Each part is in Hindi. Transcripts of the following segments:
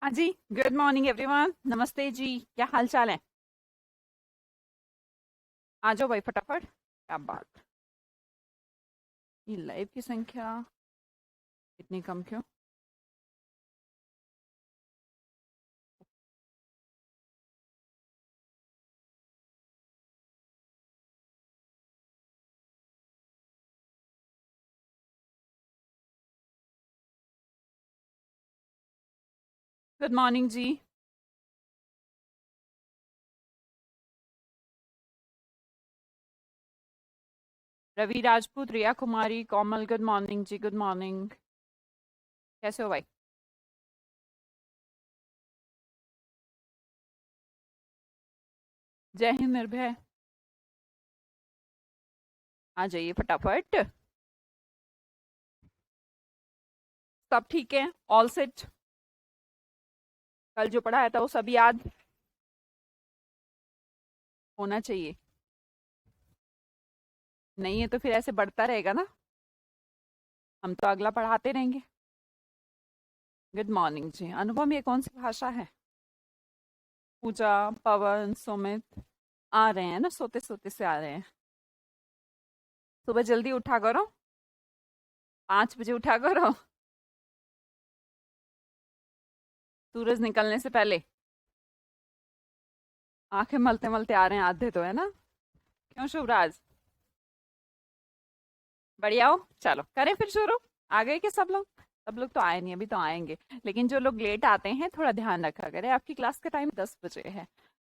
हाँ जी। Good morning everyone. नमस्ते जी, क्या हाल चाल है? आ जाओ भाई फटाफट। क्या बात। ये लाइव की संख्या इतनी कम क्यों? गुड मॉर्निंग जी। रवि राजपूत, रिया कुमारी, कोमल, गुड मॉर्निंग जी, गुड मॉर्निंग। कैसे हो भाई? जय हिंद निर्भय। आ जाइए फटाफट। सब ठीक है, ऑल सेट। कल जो पढ़ाया था वो सब याद होना चाहिए। नहीं है तो फिर ऐसे बढ़ता रहेगा ना। हम तो अगला पढ़ाते रहेंगे। गुड मॉर्निंग जी। अनुपम, ये कौन सी भाषा है? पूजा, पवन, सुमित आ रहे हैं ना, सोते सोते से आ रहे हैं। सुबह जल्दी उठा करो। 5 बजे उठा करो। सूरज निकलने से पहले। आंखें मलते मलते आ रहे हैं आधे तो, है ना? क्यों शुभराज? बढ़िया हो, चलो करें फिर शुरू। आ गए कि सब लोग? सब लोग तो आए नहीं, अभी तो आएंगे। लेकिन जो लोग लेट आते हैं थोड़ा ध्यान रखा करें, आपकी क्लास का टाइम 10 बजे है।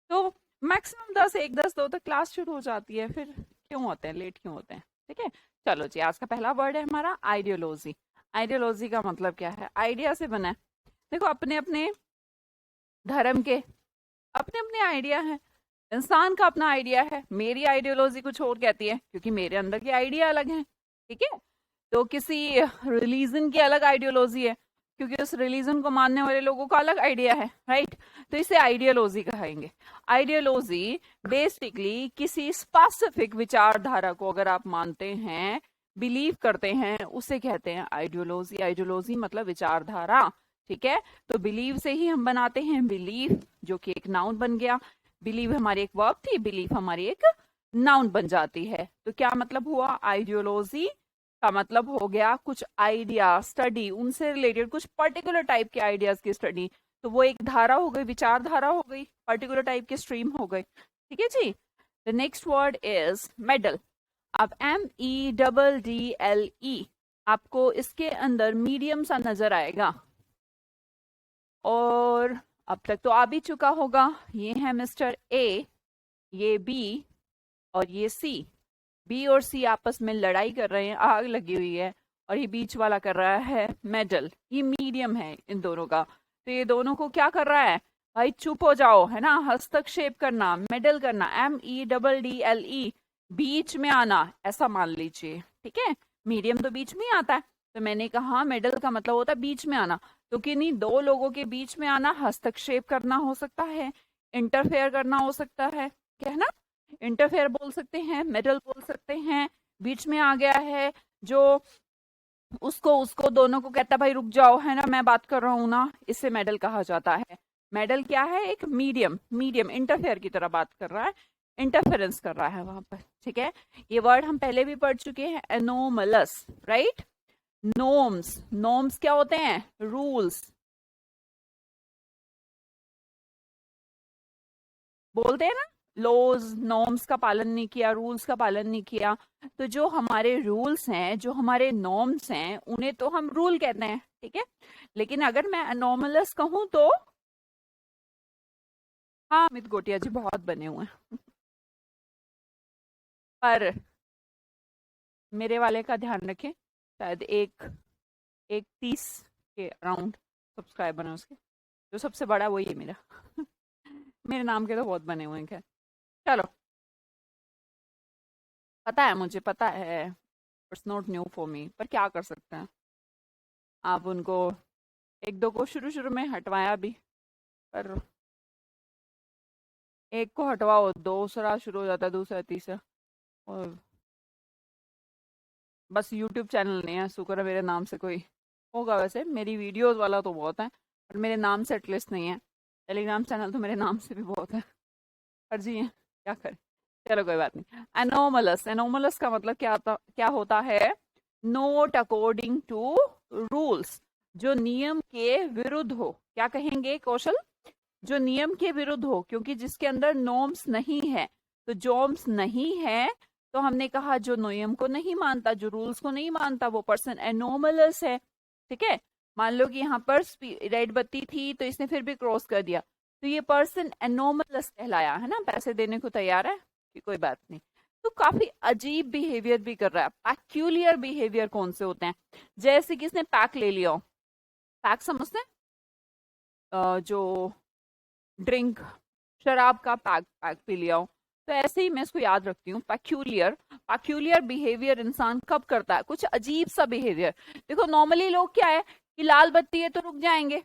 तो मैक्सिमम 10, 1, 10, 2 तक क्लास शुरू हो जाती है, फिर क्यों होते हैं लेट, क्यों होते हैं? ठीक है। चलो जी, आज का पहला वर्ड है हमारा आइडियोलॉजी। आइडियोलॉजी का मतलब क्या है? आइडिया से बना है। देखो, अपने अपने धर्म के अपने अपने आइडिया हैं। इंसान का अपना आइडिया है। मेरी आइडियोलॉजी कुछ और कहती है, क्योंकि मेरे अंदर के आइडिया अलग हैं। ठीक है। तो किसी रिलीजन की अलग आइडियोलॉजी है, क्योंकि उस रिलीजन को मानने वाले लोगों का अलग आइडिया है, राइट? तो इसे आइडियोलॉजी कहेंगे। आइडियोलॉजी बेसिकली किसी स्पेसिफिक विचारधारा को अगर आप मानते हैं, बिलीव करते हैं, उसे कहते हैं आइडियोलॉजी। आइडियोलॉजी मतलब विचारधारा। ठीक है। तो बिलीव से ही हम बनाते हैं बिलीव, जो कि एक नाउन बन गया। बिलीव हमारी एक वर्ब थी, बिलीव हमारी एक नाउन बन जाती है। तो क्या मतलब हुआ? आइडियोलॉजी का मतलब हो गया कुछ आइडिया, स्टडी, उनसे रिलेटेड कुछ पर्टिकुलर टाइप के आइडियाज की स्टडी। तो वो एक धारा हो गई, विचारधारा हो गई, पर्टिकुलर टाइप की स्ट्रीम हो गई। ठीक है जी। The next word is meddle. अब MEDDLE, आपको इसके अंदर मीडियम सा नजर आएगा, और अब तक तो आ भी चुका होगा। ये है मिस्टर ए, ये बी, और ये सी। बी और सी आपस में लड़ाई कर रहे हैं, आग लगी हुई है। और ये बीच वाला कर रहा है मेडल। ये मीडियम है इन दोनों का। तो ये दोनों को क्या कर रहा है? भाई चुप हो जाओ, है ना? हस्तक्षेप करना, मेडल करना, MEDDLE, बीच में आना, ऐसा मान लीजिए। ठीक है। मीडियम तो बीच में ही आता है। तो मैंने कहा मेडल का मतलब होता है बीच में आना। तो किन्हीं दो लोगों के बीच में आना, हस्तक्षेप करना हो सकता है, इंटरफेयर करना हो सकता है, क्या है ना? इंटरफेयर बोल सकते हैं, मेडल बोल सकते हैं। बीच में आ गया है जो उसको उसको दोनों को कहता है भाई रुक जाओ, है ना, मैं बात कर रहा हूं ना, इससे मेडल कहा जाता है। मेडल क्या है? एक मीडियम, मीडियम इंटरफेयर की तरह बात कर रहा है, इंटरफेरेंस कर रहा है वहां पर। ठीक है। ये वर्ड हम पहले भी पढ़ चुके हैं, एनोमलस, राइट? नोम्स, नोम्स क्या होते हैं? रूल्स। बोलते हैं ना, लॉज नॉर्म्स का पालन नहीं किया, रूल्स का पालन नहीं किया। तो जो हमारे रूल्स हैं, जो हमारे नॉर्म्स हैं, उन्हें तो हम रूल कहते हैं। ठीक है। लेकिन अगर मैं अनोमलस कहूं तो? हाँ, अमित गोटिया जी बहुत बने हुए हैं। पर मेरे वाले का ध्यान रखें, शायद एक एक 30 के अराउंड सब्सक्राइबर हैं उसके। जो सबसे बड़ा वही है मेरा। मेरे नाम के तो बहुत बने हुए हैं, खैर। चलो, पता है, मुझे पता है। It's not new for me, पर क्या कर सकते हैं। आप उनको एक दो को शुरू शुरू में हटवाया भी, पर एक को हटवाओ, दूसरा शुरू हो जाता है, दूसरा, तीसरा। और बस यूट्यूब चैनल नहीं है, शुक्र है मेरे नाम से कोई होगा। वैसे मेरी वीडियोस वाला तो बहुत है, और मेरे नाम से एटलीस्ट नहीं है। टेलीग्राम चैनल तो मेरे नाम से भी बहुत है, फर्जी है, क्या करें। चलो कोई बात नहीं। एनोमलस, एनोमलस का मतलब क्या होता है? नोट अकॉर्डिंग टू रूल्स, जो नियम के विरुद्ध हो। क्या कहेंगे कौशल? जो नियम के विरुद्ध हो, क्योंकि जिसके अंदर नॉर्म्स नहीं है, तो जॉर्म्स नहीं है, तो हमने कहा जो नियम को नहीं मानता, जो रूल्स को नहीं मानता, वो पर्सन एनोमलस है। ठीक है, मान लो कि यहाँ पर रेड बत्ती थी तो इसने फिर भी क्रॉस कर दिया, तो ये पर्सन एनोमलस कहलाया, है ना। पैसे देने को तैयार है कि कोई बात नहीं। तो काफी अजीब बिहेवियर भी कर रहा है। पैक्यूलियर बिहेवियर कौन से होते हैं? जैसे कि इसने पैक ले लिया, पैक समझते हैं? जो ड्रिंक, शराब का पैक पैक पी लिया हो, तो ऐसे ही मैं इसको याद रखती हूँ। पैक्यूलियर, पैक्यूलियर बिहेवियर इंसान कब करता है? कुछ अजीब सा बिहेवियर। देखो नॉर्मली लोग क्या है कि लाल बत्ती है तो रुक जाएंगे,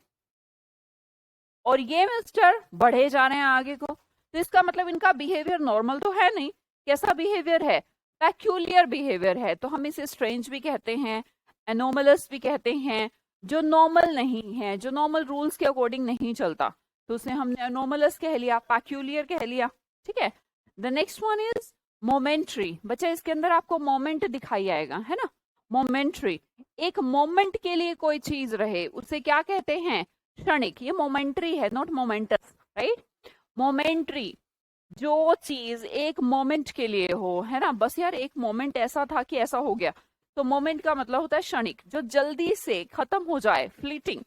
और ये मिस्टर बढ़े जा रहे हैं आगे को, तो इसका मतलब इनका बिहेवियर नॉर्मल तो है नहीं। कैसा बिहेवियर है? पैक्यूलियर बिहेवियर है। तो हम इसे स्ट्रेंज भी कहते हैं, एनोमलस भी कहते हैं। जो नॉर्मल नहीं है, जो नॉर्मल रूल्स के अकॉर्डिंग नहीं चलता, तो उसे हमने एनोमलस कह लिया, पैक्यूलियर कह लिया। ठीक है। The next one is momentary. बच्चा इसके अंदर आपको मोमेंट दिखाई आएगा, है ना। मोमेंट्री, एक मोमेंट के लिए कोई चीज रहे उसे क्या कहते हैं? क्षणिक। ये मोमेंट्री है, नॉट मोमेंटस, राइट। मोमेंट्री, जो चीज एक मोमेंट के लिए हो, है ना। बस यार एक मोमेंट ऐसा था कि ऐसा हो गया, तो मोमेंट का मतलब होता है क्षणिक, जो जल्दी से खत्म हो जाए, फ्लीटिंग।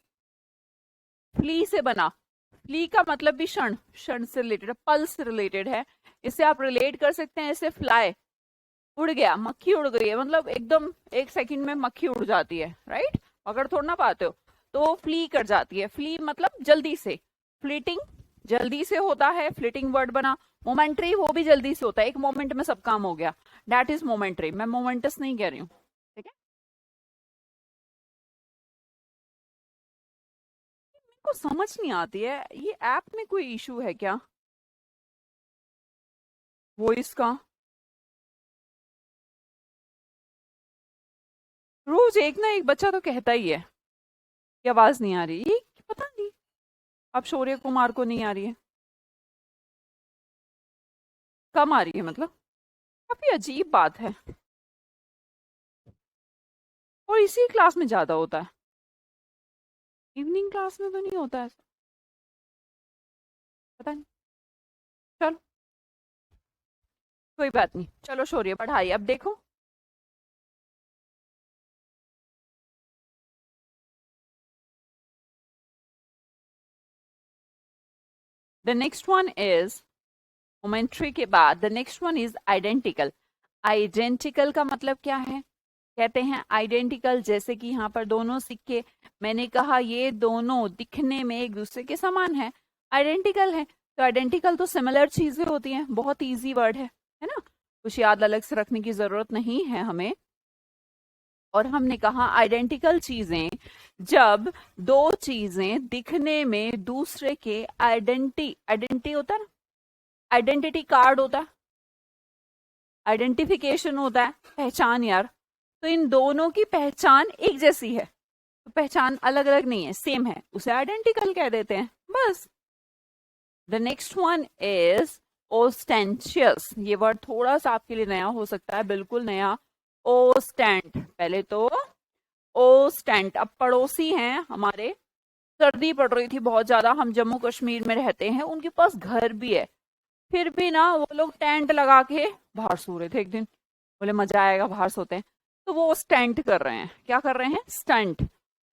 फ्ली से बना, फ्ली का मतलब भी क्षण, क्षण से रिलेटेड, पल्स से रिलेटेड है। इसे आप रिलेट कर सकते हैं, इसे फ्लाई, उड़ गया, मक्खी उड़ गई है, मतलब एकदम एक सेकंड में मक्खी उड़ जाती है, राइट। पकड़ थोड़ा ना पाते हो, तो फ्ली कर जाती है। फ्ली मतलब जल्दी से, फ्लीटिंग जल्दी से होता है, फ्लीटिंग वर्ड बना। मोमेंट्री वो भी जल्दी से होता है, एक मोमेंट में सब काम हो गया, दैट इज मोमेंट्री। मैं मोमेंटस नहीं कह रही हूँ, ठीक है। मेरे को समझ नहीं आती है, ये ऐप में कोई इशू है क्या? वॉइस का रोज एक ना एक बच्चा तो कहता ही है कि आवाज नहीं आ रही, ये पता नहीं। अब शौर्य कुमार को नहीं आ रही है, कम आ रही है, मतलब काफी अजीब बात है। और इसी क्लास में ज्यादा होता है, इवनिंग क्लास में तो नहीं होता ऐसा, पता नहीं। चलो कोई बात नहीं, चलो शौर्य पढ़ाई अब देखो। The next one is momentary के बाद the next one is identical. Identical का मतलब क्या है? कहते हैं आइडेंटिकल, जैसे कि यहाँ पर दोनों सिक्के, मैंने कहा ये दोनों दिखने में एक दूसरे के समान है, आइडेंटिकल है। तो आइडेंटिकल तो सिमिलर चीजें होती हैं, बहुत इजी वर्ड है ना। कुछ याद अलग से रखने की जरूरत नहीं है हमें। और हमने कहा आइडेंटिकल चीजें, जब दो चीजें दिखने में दूसरे के आइडेंटिटी होता है ना, आइडेंटिटी कार्ड होता है, आइडेंटिफिकेशन होता है, पहचान यार। तो इन दोनों की पहचान एक जैसी है, तो पहचान अलग अलग नहीं है, सेम है, उसे आइडेंटिकल कह देते हैं, बस। The next one is ostentatious. ये वर्ड थोड़ा सा आपके लिए नया हो सकता है, बिल्कुल नया। ओस्टेंट, पहले तो ओस्टेंट, अब पड़ोसी हैं हमारे, सर्दी पड़ रही थी बहुत ज्यादा, हम जम्मू कश्मीर में रहते हैं, उनके पास घर भी है, फिर भी ना वो लोग टेंट लगा के बाहर सो रहे थे एक दिन। बोले मजा आएगा बाहर सोते हैं, तो वो स्टंट कर रहे हैं। क्या कर रहे हैं? स्टंट।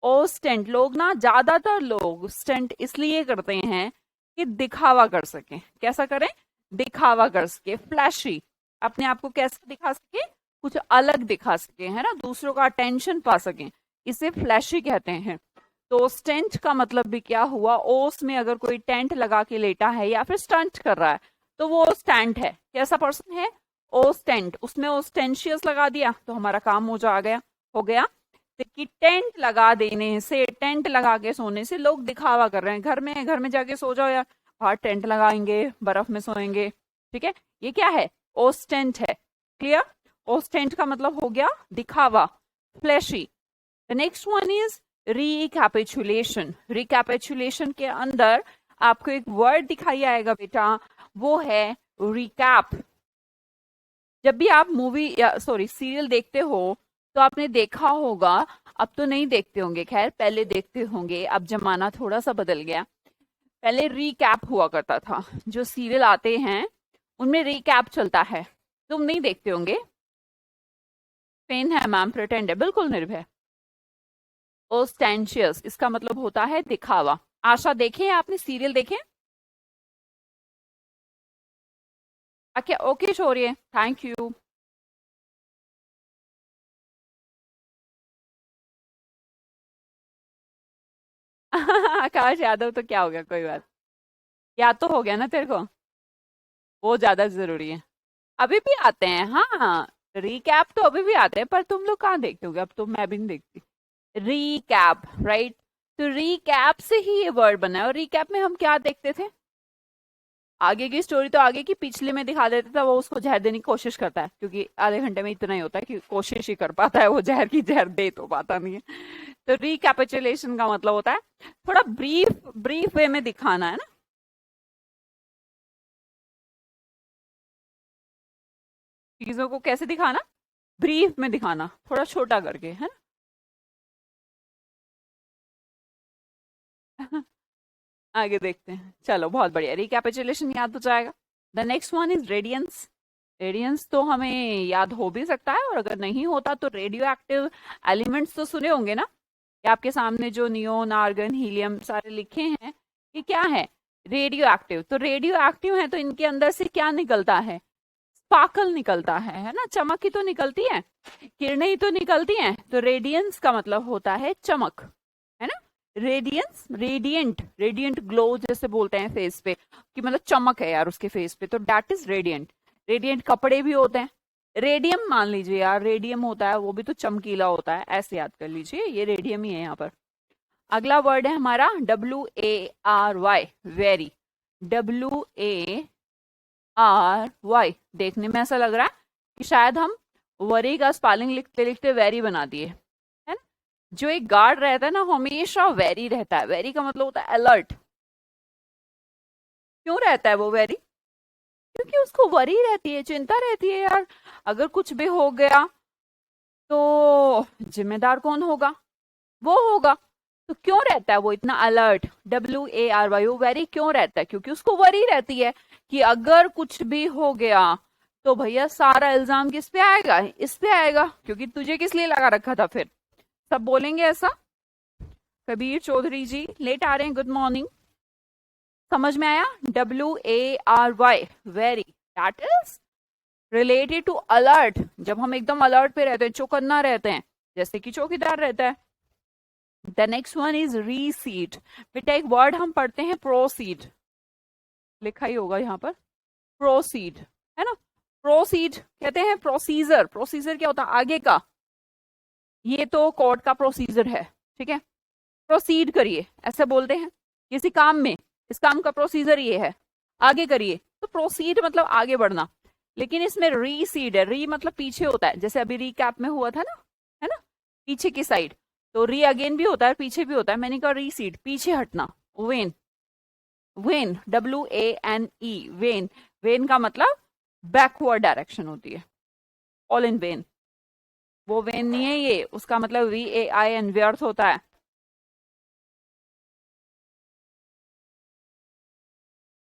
ओ स्टंट, लोग ना, ज्यादातर लोग स्टंट इसलिए करते हैं कि दिखावा कर सके। कैसा करें? दिखावा कर सके, फ्लैशी, अपने आप को कैसे दिखा सके? कुछ अलग दिखा सके, है ना, दूसरों का अटेंशन पा सके, इसे फ्लैशी कहते हैं। तो स्टेंट का मतलब भी क्या हुआ? ओस में अगर कोई टेंट लगा के लेटा है या फिर स्टंट कर रहा है, तो वो स्टैंट है। कैसा पर्सन है? ओस्टेंट। उसमें ओस्टेंशियस लगा दिया तो हमारा काम हो गया। कि टेंट लगा देने से, टेंट लगा के सोने से लोग दिखावा कर रहे हैं। घर में जाके सो जाओ यार, बाहर टेंट लगाएंगे, बर्फ में सोएंगे, ठीक है। ये क्या है? ओस्टेंट है। क्लियर? ओस्टेंट का मतलब हो गया दिखावा, flashy. The next one is recapitulation, recapitulation के अंदर आपको एक वर्ड दिखाई आएगा बेटा, वो है रिकैप। जब भी आप मूवी या सॉरी सीरियल देखते हो तो आपने देखा होगा, अब तो नहीं देखते होंगे, खैर पहले देखते होंगे, अब जमाना थोड़ा सा बदल गया। पहले रिकैप हुआ करता था, जो सीरियल आते हैं उनमें रिकैप चलता है, तुम नहीं देखते होंगे। पेन है मैम, प्रिटेंड है, बिल्कुल निर्भय। ओस्टेंशियस, इसका मतलब होता है दिखावा। आशा देखे आपने सीरियल देखे? Okay okay Shaurya, thank you. Akash Yadav तो क्या हो गया, कोई बात, याद तो हो गया ना तेरे को, वो ज्यादा जरूरी है। अभी भी आते हैं, हाँ रिकैप तो अभी भी आते हैं, पर तुम लोग कहाँ देखते होगे, अब तो मैं भी नहीं देखती। Recap, right. तो रिकैप से ही ये वर्ड बना है। और रिकैप में हम क्या देखते थे, आगे की स्टोरी तो आगे की पिछले में दिखा देता था, वो उसको जहर देने की कोशिश करता है, क्योंकि आधे घंटे में इतना ही होता है कि कोशिश ही कर पाता है, वो जहर की जहर दे तो पाता नहीं है। तो रिकैपिचुलेशन का मतलब होता है थोड़ा ब्रीफ ब्रीफ वे में दिखाना, है ना। चीजों को कैसे दिखाना, ब्रीफ में दिखाना, थोड़ा छोटा करके, है ना। आगे देखते हैं, चलो बहुत बढ़िया, रिकैपिचुलेशन याद हो जाएगा। The next one is radiance. Radiance तो हमें याद हो भी सकता है, और अगर नहीं होता तो रेडियो एक्टिव एलिमेंट्स तो सुने होंगे ना, ये आपके सामने जो नियोन, आर्गन, हीलियम सारे लिखे हैं, ये क्या है, रेडियो एक्टिव। तो रेडियो एक्टिव है तो इनके अंदर से क्या निकलता है, स्पार्कल निकलता है ना, चमक ही तो निकलती है, किरणें ही तो निकलती हैं। तो रेडियंस का मतलब होता है चमक, है ना। रेडियंस, रेडियंट, रेडियंट ग्लो जैसे बोलते हैं फेस पे, कि मतलब चमक है यार उसके फेस पे, तो दैट इज रेडियंट। रेडियंट कपड़े भी होते हैं, रेडियम मान लीजिए यार, रेडियम होता है वो भी तो चमकीला होता है, ऐसे याद कर लीजिए, ये रेडियम ही है यहाँ पर। अगला वर्ड है हमारा WARY, वेरी। WARY, देखने में ऐसा लग रहा है कि शायद हम वरी का स्पेलिंग लिखते लिखते वेरी बना दिए, है ना। जो एक गार्ड रहता है ना, हमेशा वेरी रहता है, वेरी का मतलब होता है अलर्ट। क्यों रहता है वो वेरी, क्योंकि उसको वरी रहती है, चिंता रहती है यार, अगर कुछ भी हो गया तो जिम्मेदार कौन होगा, वो होगा। तो क्यों रहता है वो इतना अलर्ट, WARY, वो वेरी क्यों रहता है, क्योंकि उसको वरी रहती है कि अगर कुछ भी हो गया तो भैया सारा इल्जाम किस पे आएगा, इस पे आएगा, क्योंकि तुझे किस लिए लगा रखा था फिर। सब बोलेंगे ऐसा। कबीर चौधरी जी लेट आ रहे हैं, गुड मॉर्निंग। समझ में आया, WARY, wary, that is related to alert. जब हम एकदम अलर्ट पे रहते हैं, चौकन्ना रहते हैं, जैसे कि चौकीदार रहता है। The next one is recede. बेटा एक वर्ड हम पढ़ते हैं प्रोसीड, लिखा ही होगा यहाँ पर, प्रोसीड, है ना। प्रोसीड कहते हैं प्रोसीजर, प्रोसीजर क्या होता है, आगे का, ये तो कोर्ट का प्रोसीजर है, ठीक है। प्रोसीड करिए ऐसे बोलते हैं किसी काम में, इस काम का प्रोसीजर ये है, आगे करिए, तो प्रोसीड मतलब आगे बढ़ना। लेकिन इसमें रीसीड है, री मतलब पीछे होता है, जैसे अभी रीकैप में हुआ था ना, है ना, पीछे की साइड। तो री अगेन भी होता है, पीछे भी होता है, मैंने कहा रीसीड, पीछे हटना। When, when, WANE, when, when का मतलब बैकवर्ड डायरेक्शन होती है, ऑल इन वेन, वो वेन नहीं है ये, उसका मतलब VAIN, व्यर्थ होता है।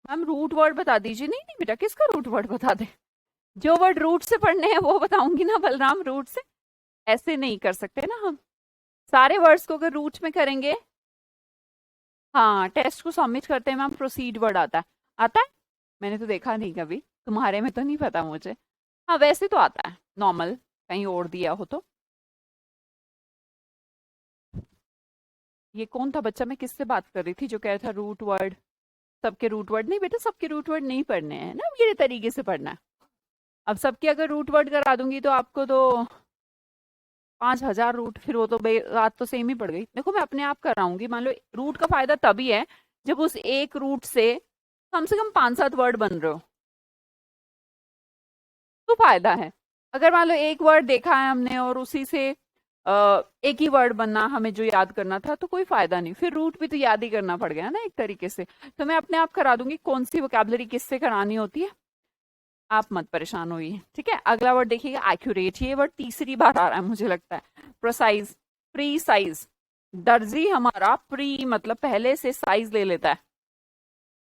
मैम रूट वर्ड बता दीजिए, नहीं नहीं बेटा, किसका रूट वर्ड बता दे, जो वर्ड रूट से पढ़ने हैं वो बताऊंगी ना बलराम, रूट से ऐसे नहीं कर सकते ना हम, सारे वर्ड्स को अगर रूट में करेंगे। हाँ टेस्ट को सबमिट करते हैं मैम, प्रोसीड वर्ड आता है, आता है, मैंने तो देखा नहीं कभी, तुम्हारे में तो नहीं पता मुझे। हाँ वैसे तो आता है नॉर्मल, कहीं और दिया हो तो। ये कौन था बच्चा, मैं किससे बात कर रही थी जो कह रहा था रूट वर्ड, सबके रूट वर्ड नहीं बेटा, सबके रूट वर्ड नहीं पढ़ने हैं ना, मेरे तरीके से पढ़ना है। अब सबके अगर रूट वर्ड करा दूंगी तो आपको तो 5,000 रूट, फिर वो तो बात तो सेम ही पड़ गई। देखो मैं अपने आप कराऊंगी, मान लो रूट का फायदा तभी है जब उस एक रूट से कम 5-7 वर्ड बन रहे हो, तो फायदा है। अगर मान लो एक वर्ड देखा है हमने और उसी से एक ही वर्ड बनना हमें जो याद करना था, तो कोई फायदा नहीं, फिर रूट भी तो याद ही करना पड़ गया ना एक तरीके से। तो मैं अपने आप करा दूंगी, कौन सी वोकैबुलरी किससे करानी होती है, आप मत परेशान होइए, ठीक है। अगला वर्ड देखिएगा एक्यूरेट, ये वर्ड तीसरी बार आ रहा है मुझे लगता है। प्रोसाइज, प्री साइज, दर्जी हमारा प्री मतलब पहले से साइज ले लेता है।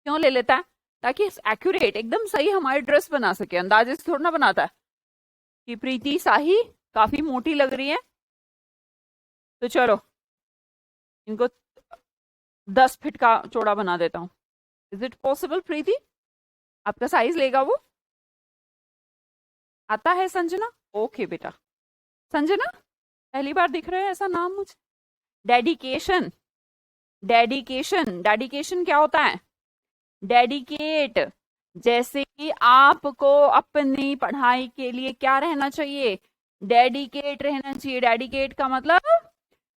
क्यों ले लेता है? ताकि एक्यूरेट एकदम सही हमारी ड्रेस बना सके, अंदाजे से थोड़ा ना बनाता है कि प्रीति साही काफी मोटी लग रही है, तो चलो इनको 10 फीट का चौड़ा बना देता हूँ। इज इट पॉसिबल प्रीति? आपका साइज लेगा वो? आता है संजना? ओके बेटा। संजना पहली बार दिख रहा है ऐसा नाम मुझे। डेडिकेशन, डेडिकेशन, डेडिकेशन क्या होता है? डेडिकेट, जैसे कि आपको अपनी पढ़ाई के लिए क्या रहना चाहिए? डेडिकेट रहना चाहिए। डेडिकेट का मतलब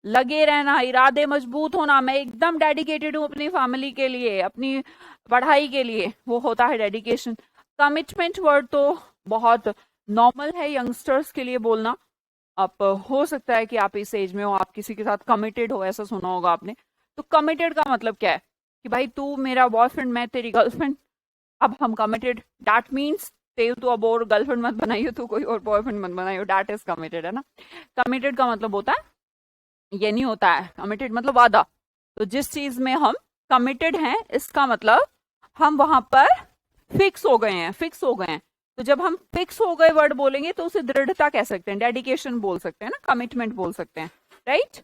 लगे रहना, इरादे मजबूत होना। मैं एकदम डेडिकेटेड हूँ अपनी फैमिली के लिए, अपनी पढ़ाई के लिए, वो होता है डेडिकेशन। कमिटमेंट वर्ड तो बहुत नॉर्मल है यंगस्टर्स के लिए बोलना। आप हो सकता है कि आप इस एज में हो, आप किसी के साथ कमिटेड हो, ऐसा सुना होगा आपने। तो कमिटेड का मतलब क्या है कि भाई तू मेरा बॉयफ्रेंड, मैं तेरी गर्लफ्रेंड, अब हम कमिटेड। दैट मीन्स तो अब और गर्लफ्रेंड मत बनाइयो, तू कोई और बॉयफ्रेंड मत बनाइयो, दैट इज कमिटेड, है ना। कमिटेड का मतलब होता है, ये नहीं होता है कमिटेड मतलब वादा। तो जिस चीज में हम कमिटेड हैं, इसका मतलब हम वहां पर फिक्स हो गए हैं, फिक्स हो गए हैं। तो जब हम फिक्स हो गए वर्ड बोलेंगे तो उसे दृढ़ता कह सकते हैं, डेडिकेशन बोल सकते हैं ना, कमिटमेंट बोल सकते हैं, right.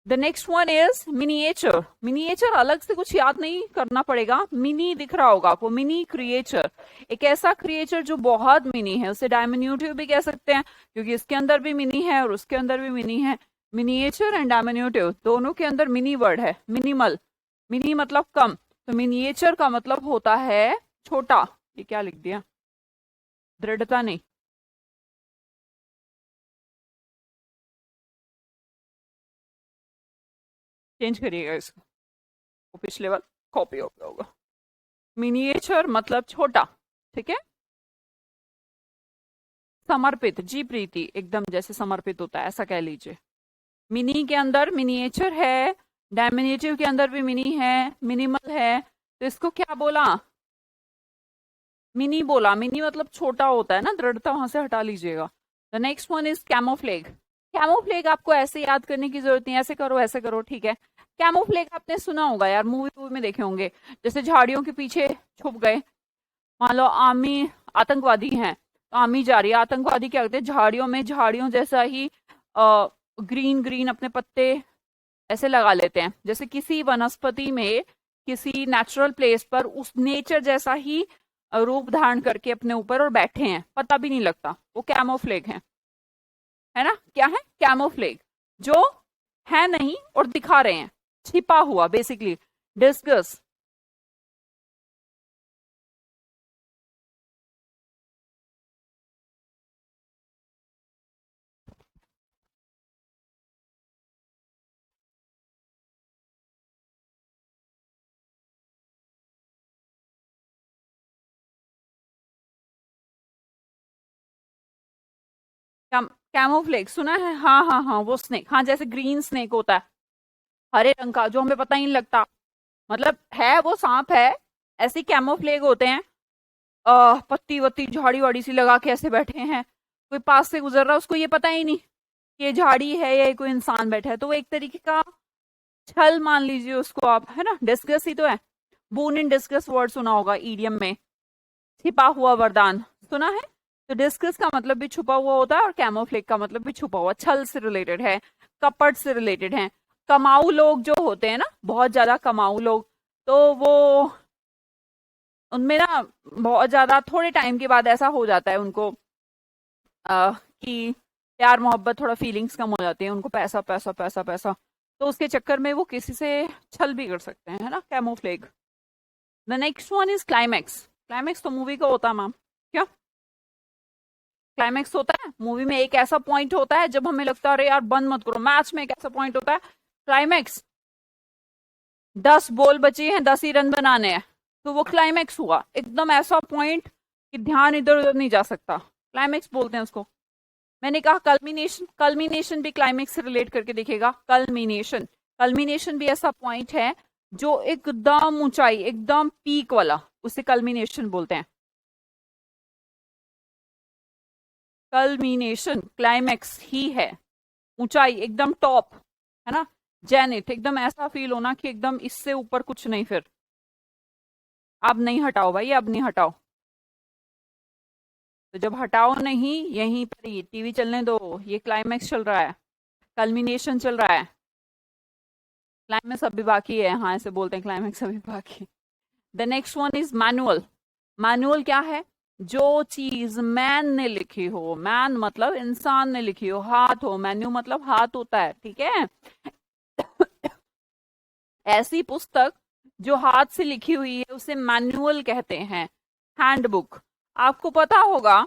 The next one is miniature. Miniature अलग से कुछ याद नहीं करना पड़ेगा, मिनी दिख रहा होगा आपको, मिनी क्रिएचर। एक ऐसा क्रिएचर जो बहुत मिनी है, उसे डायमिन्यूटिव भी कह सकते हैं, क्योंकि इसके अंदर भी मिनी है और उसके अंदर भी मिनी है। मिनिएचर एंड डायमिन्यूटिव दोनों के अंदर मिनी वर्ड है। मिनिमल, मिनी मतलब कम, तो मिनिएचर का मतलब होता है छोटा। ये क्या लिख दिया? दृढ़ता नहीं, चेंज करिएगा इसको, वो पिछले बार कॉपी हो गया होगा। मिनिएचर मतलब छोटा, ठीक है। समर्पित, जी प्रीति, एकदम जैसे समर्पित होता है ऐसा कह लीजिए। मिनी के अंदर मिनिएचर है, डायमिनेटिव के अंदर भी मिनी है, मिनिमल है, तो इसको क्या बोला? मिनी बोला। मिनी मतलब छोटा होता है ना, दृढ़ता वहां से हटा लीजिएगा। The next one is camouflage. Camouflage आपको ऐसे याद करने की जरूरत नहीं, ऐसे करो ऐसे करो, ठीक है। कैमोफ्लेग आपने सुना होगा यार, मूवी में देखे होंगे, जैसे झाड़ियों के पीछे छुप गए। मान लो आर्मी आतंकवादी हैं, तो आर्मी जा रही है, आतंकवादी क्या करते हैं, झाड़ियों में झाड़ियों जैसा ही ग्रीन ग्रीन अपने पत्ते ऐसे लगा लेते हैं, जैसे किसी वनस्पति में, किसी नेचुरल प्लेस पर उस नेचर जैसा ही रूप धारण करके अपने ऊपर और बैठे हैं, पता भी नहीं लगता, वो कैमोफ्लेग है ना। क्या है? कैमोफ्लेग, जो है नहीं और दिखा रहे हैं, छिपा हुआ बेसिकली। डिस्कस, कैमोफ्लेग सुना है? हाँ हाँ हाँ, वो स्नेक, हाँ जैसे ग्रीन स्नेक होता है हरे रंग का, जो हमें पता ही नहीं लगता, मतलब है वो सांप है, ऐसे कैमोफ्लेग होते हैं। पत्ती वत्ती झाड़ी वाड़ी सी लगा के ऐसे बैठे हैं, कोई पास से गुजर रहा है, उसको ये पता ही नहीं कि ये झाड़ी है या कोई इंसान बैठा है, तो वो एक तरीके का छल मान लीजिए उसको आप, है ना। डिस्कस ही तो है, बून इन डिस्कस वर्ड सुना होगा ईडियम में, छिपा हुआ वरदान सुना है। तो डिस्कस का मतलब भी छुपा हुआ होता है और कैमोफ्लेग का मतलब भी छुपा हुआ, छल से रिलेटेड है, कपट से रिलेटेड है। कमाऊ लोग जो होते हैं ना, बहुत ज्यादा कमाऊ लोग, तो वो उनमें ना बहुत ज्यादा थोड़े टाइम के बाद ऐसा हो जाता है उनको कि प्यार मोहब्बत थोड़ा फीलिंग्स कम हो जाती है उनको, पैसा पैसा पैसा पैसा, तो उसके चक्कर में वो किसी से छल भी कर सकते हैं, है ना, camouflage. The next one is climax. Climax तो मूवी का होता है मैम, क्या क्लाइमैक्स होता है मूवी में? एक ऐसा पॉइंट होता है जब हमें लगता है अरे यार बंद मत करो, मैच में एक ऐसा पॉइंट होता है क्लाइमैक्स, 10 बॉल बची हैं, 10 ही रन बनाने हैं, तो वो क्लाइमैक्स हुआ। एकदम ऐसा पॉइंट कि ध्यान इधर उधर नहीं जा सकता, क्लाइमैक्स बोलते हैं उसको। मैंने कहा कल्मिनेशन, कल्मिनेशन भी क्लाइमेक्स से रिलेट करके देखेगा। कल्मिनेशन, कल्मिनेशन भी ऐसा पॉइंट है जो एकदम ऊंचाई, एकदम पीक वाला, उसे कल्मिनेशन बोलते हैं। कल्मिनेशन क्लाइमेक्स ही है, ऊंचाई एकदम टॉप, है ना। जेनिथ, एकदम ऐसा फील होना कि एकदम इससे ऊपर कुछ नहीं। फिर अब नहीं हटाओ भाई, अब नहीं हटाओ। तो जब हटाओ नहीं, यहीं पर ही टीवी चलने दो, ये क्लाइमेक्स चल रहा है, कल्मिनेशन चल रहा है। क्लाइमेक्स अभी बाकी है, हाँ ऐसे बोलते हैं, क्लाइमेक्स अभी बाकी। The next one is manual. Manual क्या है? जो चीज मैन ने लिखी हो, मैन मतलब इंसान ने लिखी हो, हाथ हो, मैन्यू मतलब हाथ होता है, ठीक है। ऐसी पुस्तक जो हाथ से लिखी हुई है उसे मैनुअल कहते हैं, हैंडबुक। आपको पता होगा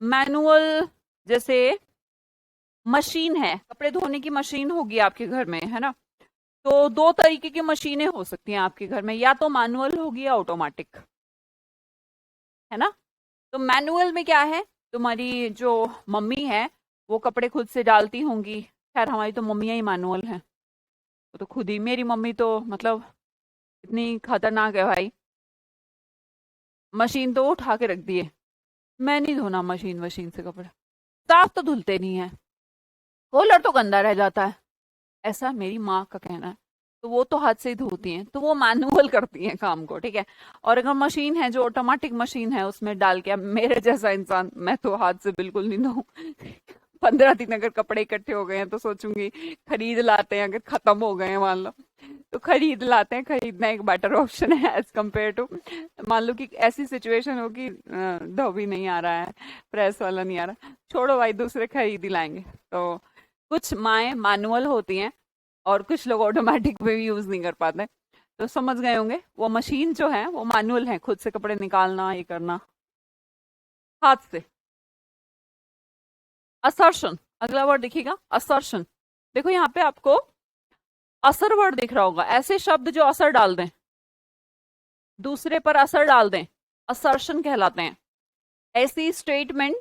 मैनुअल, जैसे मशीन है, कपड़े धोने की मशीन होगी आपके घर में, है ना। तो दो तरीके की मशीनें हो सकती हैं आपके घर में, या तो मैनुअल होगी या ऑटोमेटिक, है ना। तो मैनुअल में क्या है, तुम्हारी जो मम्मी है वो कपड़े खुद से डालती होंगी। खैर हमारी तो मम्मियाँ ही मैनुअल हैं, वो तो खुद ही, मेरी मम्मी तो मतलब इतनी खतरनाक है भाई, मशीन तो वो उठा के रख दिए। मैं नहीं धोना मशीन, मशीन से कपड़े साफ तो धुलते नहीं है, कॉलर तो गंदा रह जाता है, ऐसा मेरी माँ का कहना है। तो वो तो हाथ से ही धोती हैं, तो वो मैनुअल करती हैं काम को, ठीक है। और अगर मशीन है जो ऑटोमेटिक मशीन है, उसमें डाल के, अब मेरे जैसा इंसान, मैं तो हाथ से बिल्कुल नहीं धोऊं। 15 दिन अगर कपड़े इकट्ठे हो गए हैं तो सोचूंगी खरीद लाते हैं, अगर खत्म हो गए हैं मान लो तो खरीद लाते हैं, खरीदना एक बेटर ऑप्शन है एज कम्पेयर टू, मान लो कि ऐसी सिचुएशन हो कि धोबी नहीं आ रहा है, प्रेस वाला नहीं आ रहा, छोड़ो भाई दूसरे खरीद ही लाएंगे। तो कुछ माएँ मैनुअल होती हैं और कुछ लोग ऑटोमेटिक में भी यूज नहीं कर पाते। तो समझ गए होंगे, वो मशीन जो है वो मैनुअल है, खुद से कपड़े निकालना, ये करना हाथ से। असर्शन, अगला वर्ड दिखेगा असर्शन। देखो यहाँ पे आपको असर वर्ड दिख रहा होगा, ऐसे शब्द जो असर डाल दें, दूसरे पर असर डाल दें, असर्शन कहलाते हैं। ऐसी स्टेटमेंट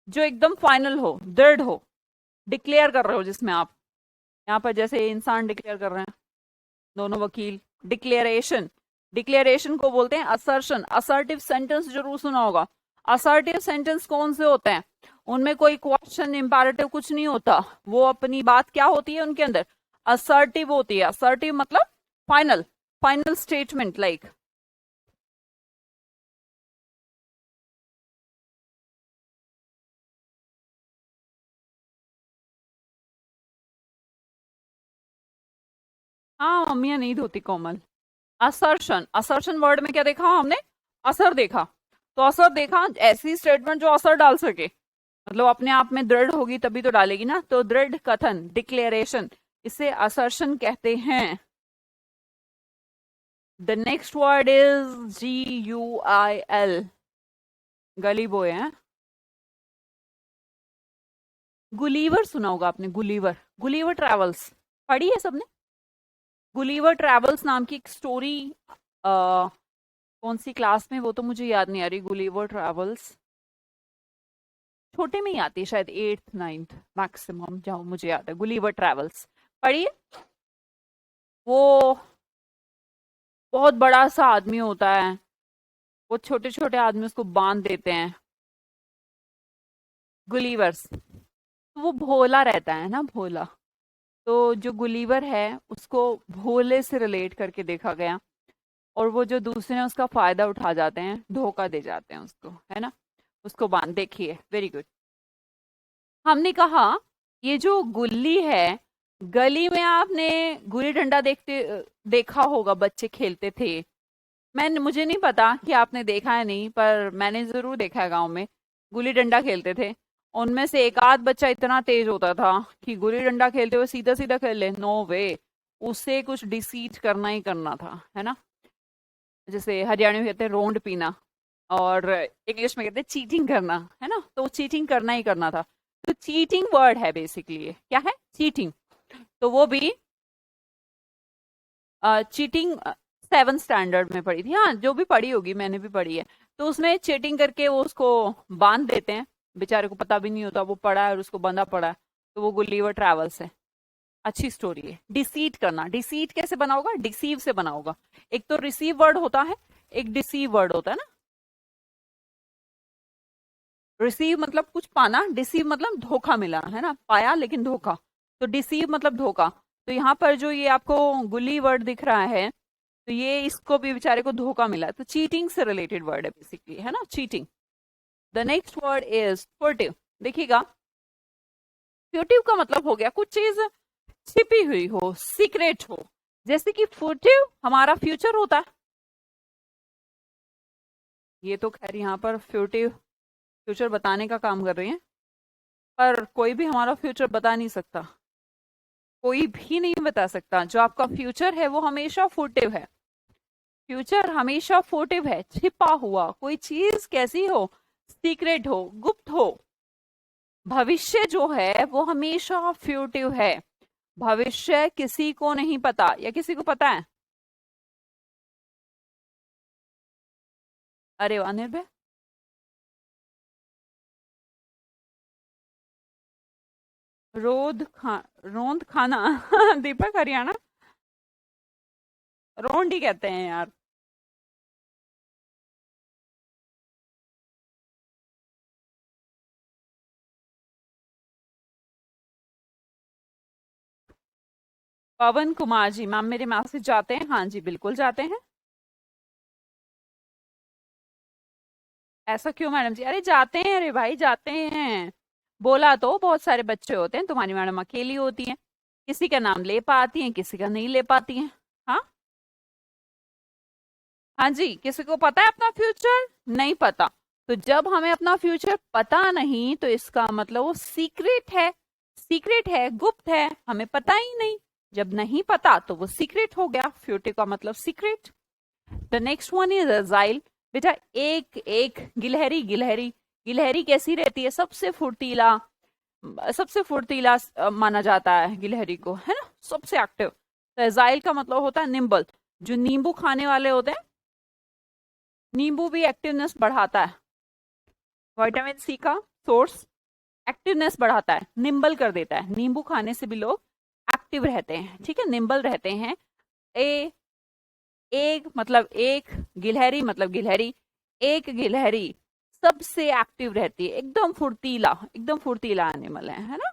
जो एकदम फाइनल हो, दृढ़ हो, डिक्लेयर कर रहे हो, जिसमें आप यहाँ पर जैसे इंसान डिक्लेयर कर रहे हैं, दोनों वकील, डिक्लेरेशन, डिक्लेरेशन को बोलते हैं असर्शन। असर्टिव सेंटेंस जरूर सुना होगा। असर्टिव सेंटेंस कौन से होते हैं? उनमें कोई क्वेश्चन इंपैरेटिव कुछ नहीं होता, वो अपनी बात क्या होती है उनके अंदर, असर्टिव होती है। असर्टिव मतलब फाइनल, फाइनल स्टेटमेंट लाइक। हाँ मम्मियाँ नहीं धोती कोमल। असर्शन, असर्शन वर्ड में क्या देखा हमने? असर देखा। तो असर देखा, ऐसी स्टेटमेंट जो असर डाल सके, मतलब अपने आप में दृढ़ होगी तभी तो डालेगी ना, तो दृढ़ कथन, डिक्लेरेशन, इसे असर्शन कहते हैं। The next word is GUIL, गली बॉय है। गुलीवर सुना होगा आपने, गुलीवर, गुलीवर ट्रैवल्स पढ़ी है सबने? गुलीवर ट्रैवल्स नाम की एक स्टोरी, कौन सी क्लास में वो तो मुझे याद नहीं आ रही। गुलीवर ट्रैवल्स छोटे में ही आती है शायद, 8th 9th मैक्सिमम, जाओ मुझे याद है, गुलीवर ट्रैवल्स पढ़िए। वो बहुत बड़ा सा आदमी होता है, वो छोटे छोटे आदमी उसको बांध देते हैं, गुलीवर्स। तो वो भोला रहता है ना, भोला। तो जो गुलीवर है उसको भोले से रिलेट करके देखा गया, और वो जो दूसरे हैं उसका फायदा उठा जाते हैं, धोखा दे जाते हैं उसको, है ना। उसको बांध, देखिए वेरी गुड। हमने कहा ये जो गुल्ली है, गली में आपने गुल्ली डंडा देखा होगा, बच्चे खेलते थे। मुझे नहीं पता कि आपने देखा है नहीं, पर मैंने जरूर देखा है, गांव में गुल्ली डंडा खेलते थे। उनमें से एक आध बच्चा इतना तेज होता था कि गुल्ली डंडा खेलते हुए सीधा सीधा खेल ले, नो वे, उसे कुछ डिसीट करना ही करना था, है ना। जैसे हरियाणा में कहते हैं रोंड पीना, और इंग्लिश में कहते हैं चीटिंग करना, है ना। तो चीटिंग करना ही करना था। तो चीटिंग वर्ड है बेसिकली, क्या है? चीटिंग। तो वो भी चीटिंग 7th स्टैंडर्ड में पढ़ी थी, हाँ जो भी पढ़ी होगी, मैंने भी पढ़ी है। तो उसमें चीटिंग करके वो उसको बांध देते हैं, बेचारे को पता भी नहीं होता, वो पड़ा है और उसको बंधा पड़ा है, तो वो गुलीवर ट्रैवल्स है। अच्छी स्टोरी है। डिसीट करना, डिसीट कैसे बना होगा? डिसीव से बना होगा। एक तो रिसीव वर्ड होता है, एक डिसीव वर्ड होता है ना। रिसीव मतलब कुछ पाना, डिसीव मतलब धोखा मिला, है ना, पाया लेकिन धोखा। तो डिसीव मतलब धोखा। तो यहाँ पर जो ये आपको गुली वर्ड दिख रहा है, तो ये इसको भी बेचारे को धोखा मिला, तो चीटिंग से रिलेटेड वर्ड है बेसिकली, है ना, cheating. The next word is furtive. देखिएगा, फ्यूटिव का मतलब हो गया कुछ चीज छिपी हुई हो, सीक्रेट हो। जैसे कि फुर्टिव हमारा फ्यूचर होता है। ये तो खैर यहाँ पर फ्यूटिव फ्यूचर बताने का काम कर रही है, पर कोई भी हमारा फ्यूचर बता नहीं सकता, कोई भी नहीं बता सकता। जो आपका फ्यूचर है वो हमेशा फुर्टिव है। फ्यूचर हमेशा फुर्टिव है, छिपा हुआ कोई चीज कैसी हो, सीक्रेट हो, गुप्त हो। भविष्य जो है वो हमेशा फ्यूटिव है। भविष्य किसी को नहीं पता, या किसी को पता है? अरे वाह निर्भय। रोंद खाना दीपक हरियाणा, रोंड ही कहते हैं यार। पवन कुमार जी, मैम मेरे मैसेज जाते हैं? हाँ जी बिल्कुल जाते हैं। ऐसा क्यों मैडम जी? अरे जाते हैं, अरे भाई जाते हैं। बोला तो बहुत सारे बच्चे होते हैं, तुम्हारी मैडम अकेली होती हैं, किसी का नाम ले पाती हैं, किसी का नहीं ले पाती हैं। हाँ हाँ जी, किसी को पता है अपना फ्यूचर? नहीं पता। तो जब हमें अपना फ्यूचर पता नहीं, तो इसका मतलब वो सीक्रेट है। सीक्रेट है, गुप्त है, हमें पता ही नहीं। जब नहीं पता तो वो सीक्रेट हो गया, फ्यूचर का मतलब secret. The next one is agile. बेटा एक एक गिलहरी, गिलहरी गिलहरी कैसी रहती है? सबसे फुर्तीला माना जाता है गिलहरी को, है ना, सबसे एक्टिव। तो अजाइल का मतलब होता है निम्बल। जो नींबू खाने वाले होते हैं, नींबू भी एक्टिवनेस बढ़ाता है, विटामिन सी का सोर्स। एक्टिवनेस बढ़ाता है, निम्बल कर देता है। नींबू खाने से भी लोग एक्टिव रहते हैं, ठीक है, निम्बल रहते हैं। ए एक मतलब एक, गिलहरी मतलब गिलहरी, एक गिलहरी सबसे एक्टिव रहती है, एकदम फुर्तीला, एकदम फुर्तीला एनिमल है ना।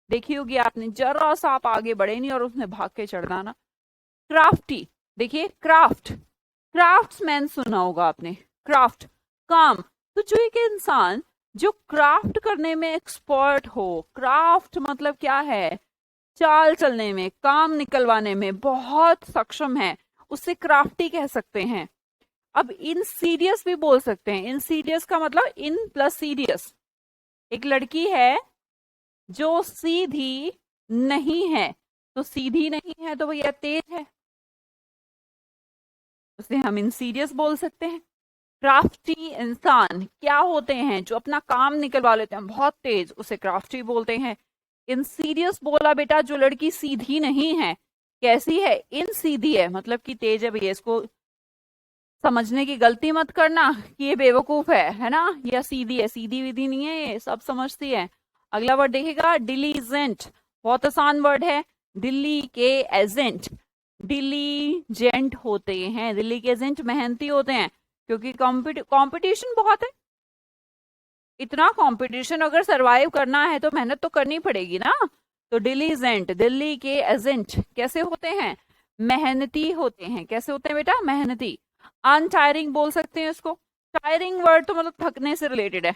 देखी होगी आपने, जरा सा आप आगे बढ़े नहीं और उसने भाग के चढ़ना ना। क्राफ्टी, देखिए क्राफ्ट, क्राफ्ट्समैन सुना होगा आपने, क्राफ्ट काम। तो जो एक इंसान जो क्राफ्ट करने में एक्सपर्ट हो, क्राफ्ट मतलब क्या है? चाल चलने में, काम निकलवाने में बहुत सक्षम है, उसे क्राफ्टी कह सकते हैं। अब इनसीडियस भी बोल सकते हैं। इनसीडियस का मतलब इन प्लस सीरियस। एक लड़की है जो सीधी नहीं है, तो सीधी नहीं है तो भैया तेज है, उसे हम इनसीडियस बोल सकते हैं। क्राफ्टी इंसान क्या होते हैं? जो अपना काम निकलवा लेते हैं बहुत तेज, उसे क्राफ्टी बोलते हैं। इनसीडियस बोला बेटा जो लड़की सीधी नहीं है, कैसी है? इन सीधी है, मतलब कि तेज है भैया, इसको समझने की गलती मत करना कि ये बेवकूफ है ना, या सीधी है, सीधी विधि नहीं है, ये सब समझती है। अगला वर्ड देखेगा डिलीजेंट, बहुत आसान वर्ड है। दिल्ली के एजेंट डिलीजेंट होते हैं, दिल्ली के एजेंट मेहनती होते हैं, क्योंकि कंपटीशन बहुत है। इतना कंपटीशन अगर सरवाइव करना है तो मेहनत तो करनी पड़ेगी ना। तो डिलीजेंट, दिल्ली के एजेंट कैसे होते हैं? मेहनती होते हैं। कैसे होते हैं बेटा? मेहनती। अनटायरिंग बोल सकते हैं इसको। टायरिंग वर्ड तो मतलब थकने से रिलेटेड है।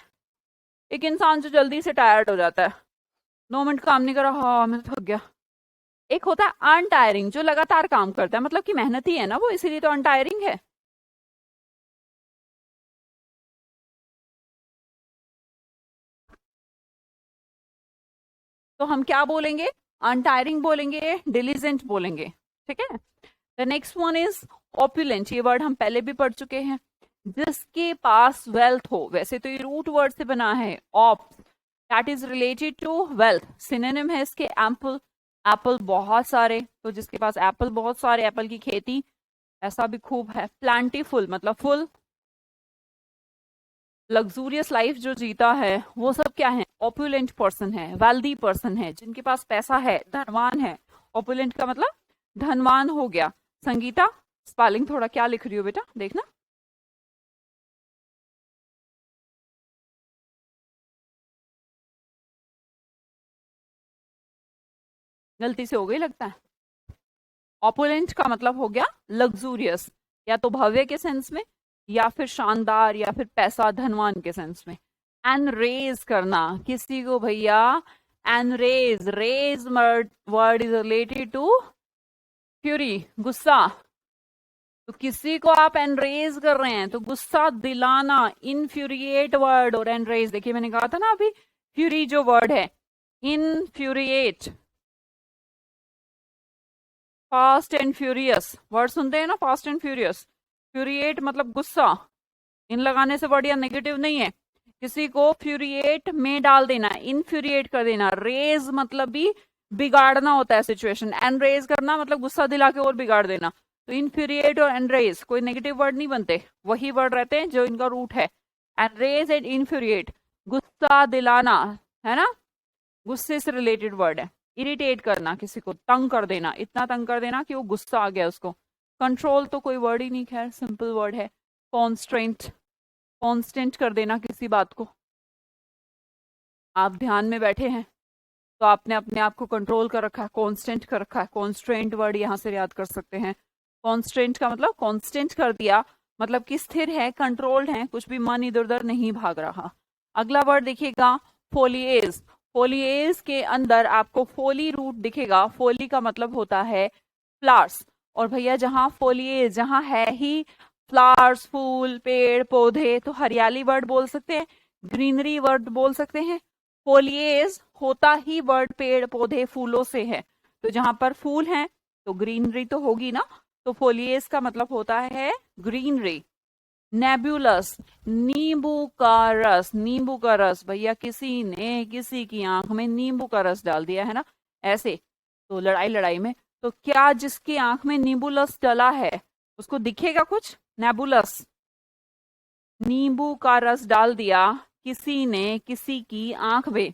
एक इंसान जो जल्दी से टायर्ड हो जाता है, 2 मिनट काम नहीं करा, हाँ मैं थक गया। एक होता है अनटायरिंग, जो लगातार काम करता है, मतलब कि मेहनती है ना वो, इसीलिए तो अनटायरिंग है। तो हम क्या बोलेंगे? अनटायरिंग बोलेंगे, डिलीजेंट बोलेंगे, ठीक है। The next one is opulent. ये वर्ड हम पहले भी पढ़ चुके हैं। जिसके पास वेल्थ हो, वैसे तो ये रूट वर्ड से बना है, op, that is related to wealth. Synonym है इसके एम्पल, एप्पल बहुत सारे, तो जिसके पास एप्पल बहुत सारे, एप्पल की खेती ऐसा भी खूब है। प्लांटीफुल मतलब फुल, लग्जूरियस लाइफ जो जीता है वो सब क्या है, ऑपुलेंट पर्सन है, वेल्दी पर्सन है, जिनके पास पैसा है, धनवान है। ऑपुलेंट का मतलब धनवान हो गया। संगीता, स्पेलिंग थोड़ा क्या लिख रही हो बेटा, देखना। गलती से हो गई लगता है। ऑपुलेंट का मतलब हो गया लग्जूरियस, या तो भव्य के सेंस में, या फिर शानदार, या फिर पैसा धनवान के सेंस में। एनरेज करना किसी को भैया, enrage, rage word is related to fury, गुस्सा। तो किसी को आप एनरेज कर रहे हैं तो गुस्सा दिलाना, इनफ्यूरिएट वर्ड और एनरेज। देखिए मैंने कहा था ना अभी, फ्यूरी जो वर्ड है, infuriate, fast and furious word सुनते हैं ना, फास्ट एंड फ्यूरियस। फ्यूरिएट मतलब गुस्सा, इन लगाने से बढ़िया नेगेटिव नहीं है। किसी को फ्यूरिएट में डाल देना, इनफ्यूरिएट कर देना। रेज मतलब भी बिगाड़ना होता है सिचुएशन, एनरेज करना मतलब गुस्सा दिला के और बिगाड़ देना। तो इनफ्यूरिएट और एनरेज कोई नेगेटिव वर्ड नहीं बनते, वही वर्ड रहते हैं जो इनका रूट है। एनरेज एंड इनफ्यूरिएट, गुस्सा दिलाना, है ना, गुस्से से रिलेटेड वर्ड है। इरिटेट करना, किसी को तंग कर देना, इतना तंग कर देना कि वो गुस्सा आ गया उसको। कंट्रोल तो कोई वर्ड ही नहीं, खैर सिंपल वर्ड है। कॉन्स्ट्रेंट, कॉन्स्टेंट कर देना किसी बात को। आप ध्यान में बैठे हैं तो आपने अपने आप को कंट्रोल कर रखा है, कॉन्स्टेंट कर रखा है। कॉन्स्ट्रेंट वर्ड यहाँ से याद कर सकते हैं। कॉन्स्टेंट का मतलब कॉन्स्टेंट कर दिया, मतलब कि स्थिर है, कंट्रोल्ड है, कुछ भी मन इधर उधर नहीं भाग रहा। अगला वर्ड देखिएगा, फोलिएज। फोलिएज के अंदर आपको फोली रूट दिखेगा। फोली का मतलब होता है फ्लावर्स, और भैया जहां फोलिएज, जहां है ही फ्लावर्स, फूल, पेड़ पौधे, तो हरियाली वर्ड बोल सकते हैं, ग्रीनरी वर्ड बोल सकते हैं। फोलिएज होता ही वर्ड पेड़ पौधे फूलों से है, तो जहां पर फूल हैं तो ग्रीनरी तो होगी ना, तो फोलिएज का मतलब होता है ग्रीनरी। नेबुलस, नींबू का रस। नींबू का रस, भैया किसी ने किसी की आंख में नींबू का रस डाल दिया है ना, ऐसे तो लड़ाई लड़ाई में, तो क्या जिसकी आंख में नींबूलस डला है उसको दिखेगा कुछ? नेबुलस, नींबू का रस डाल दिया किसी ने किसी की आंख में,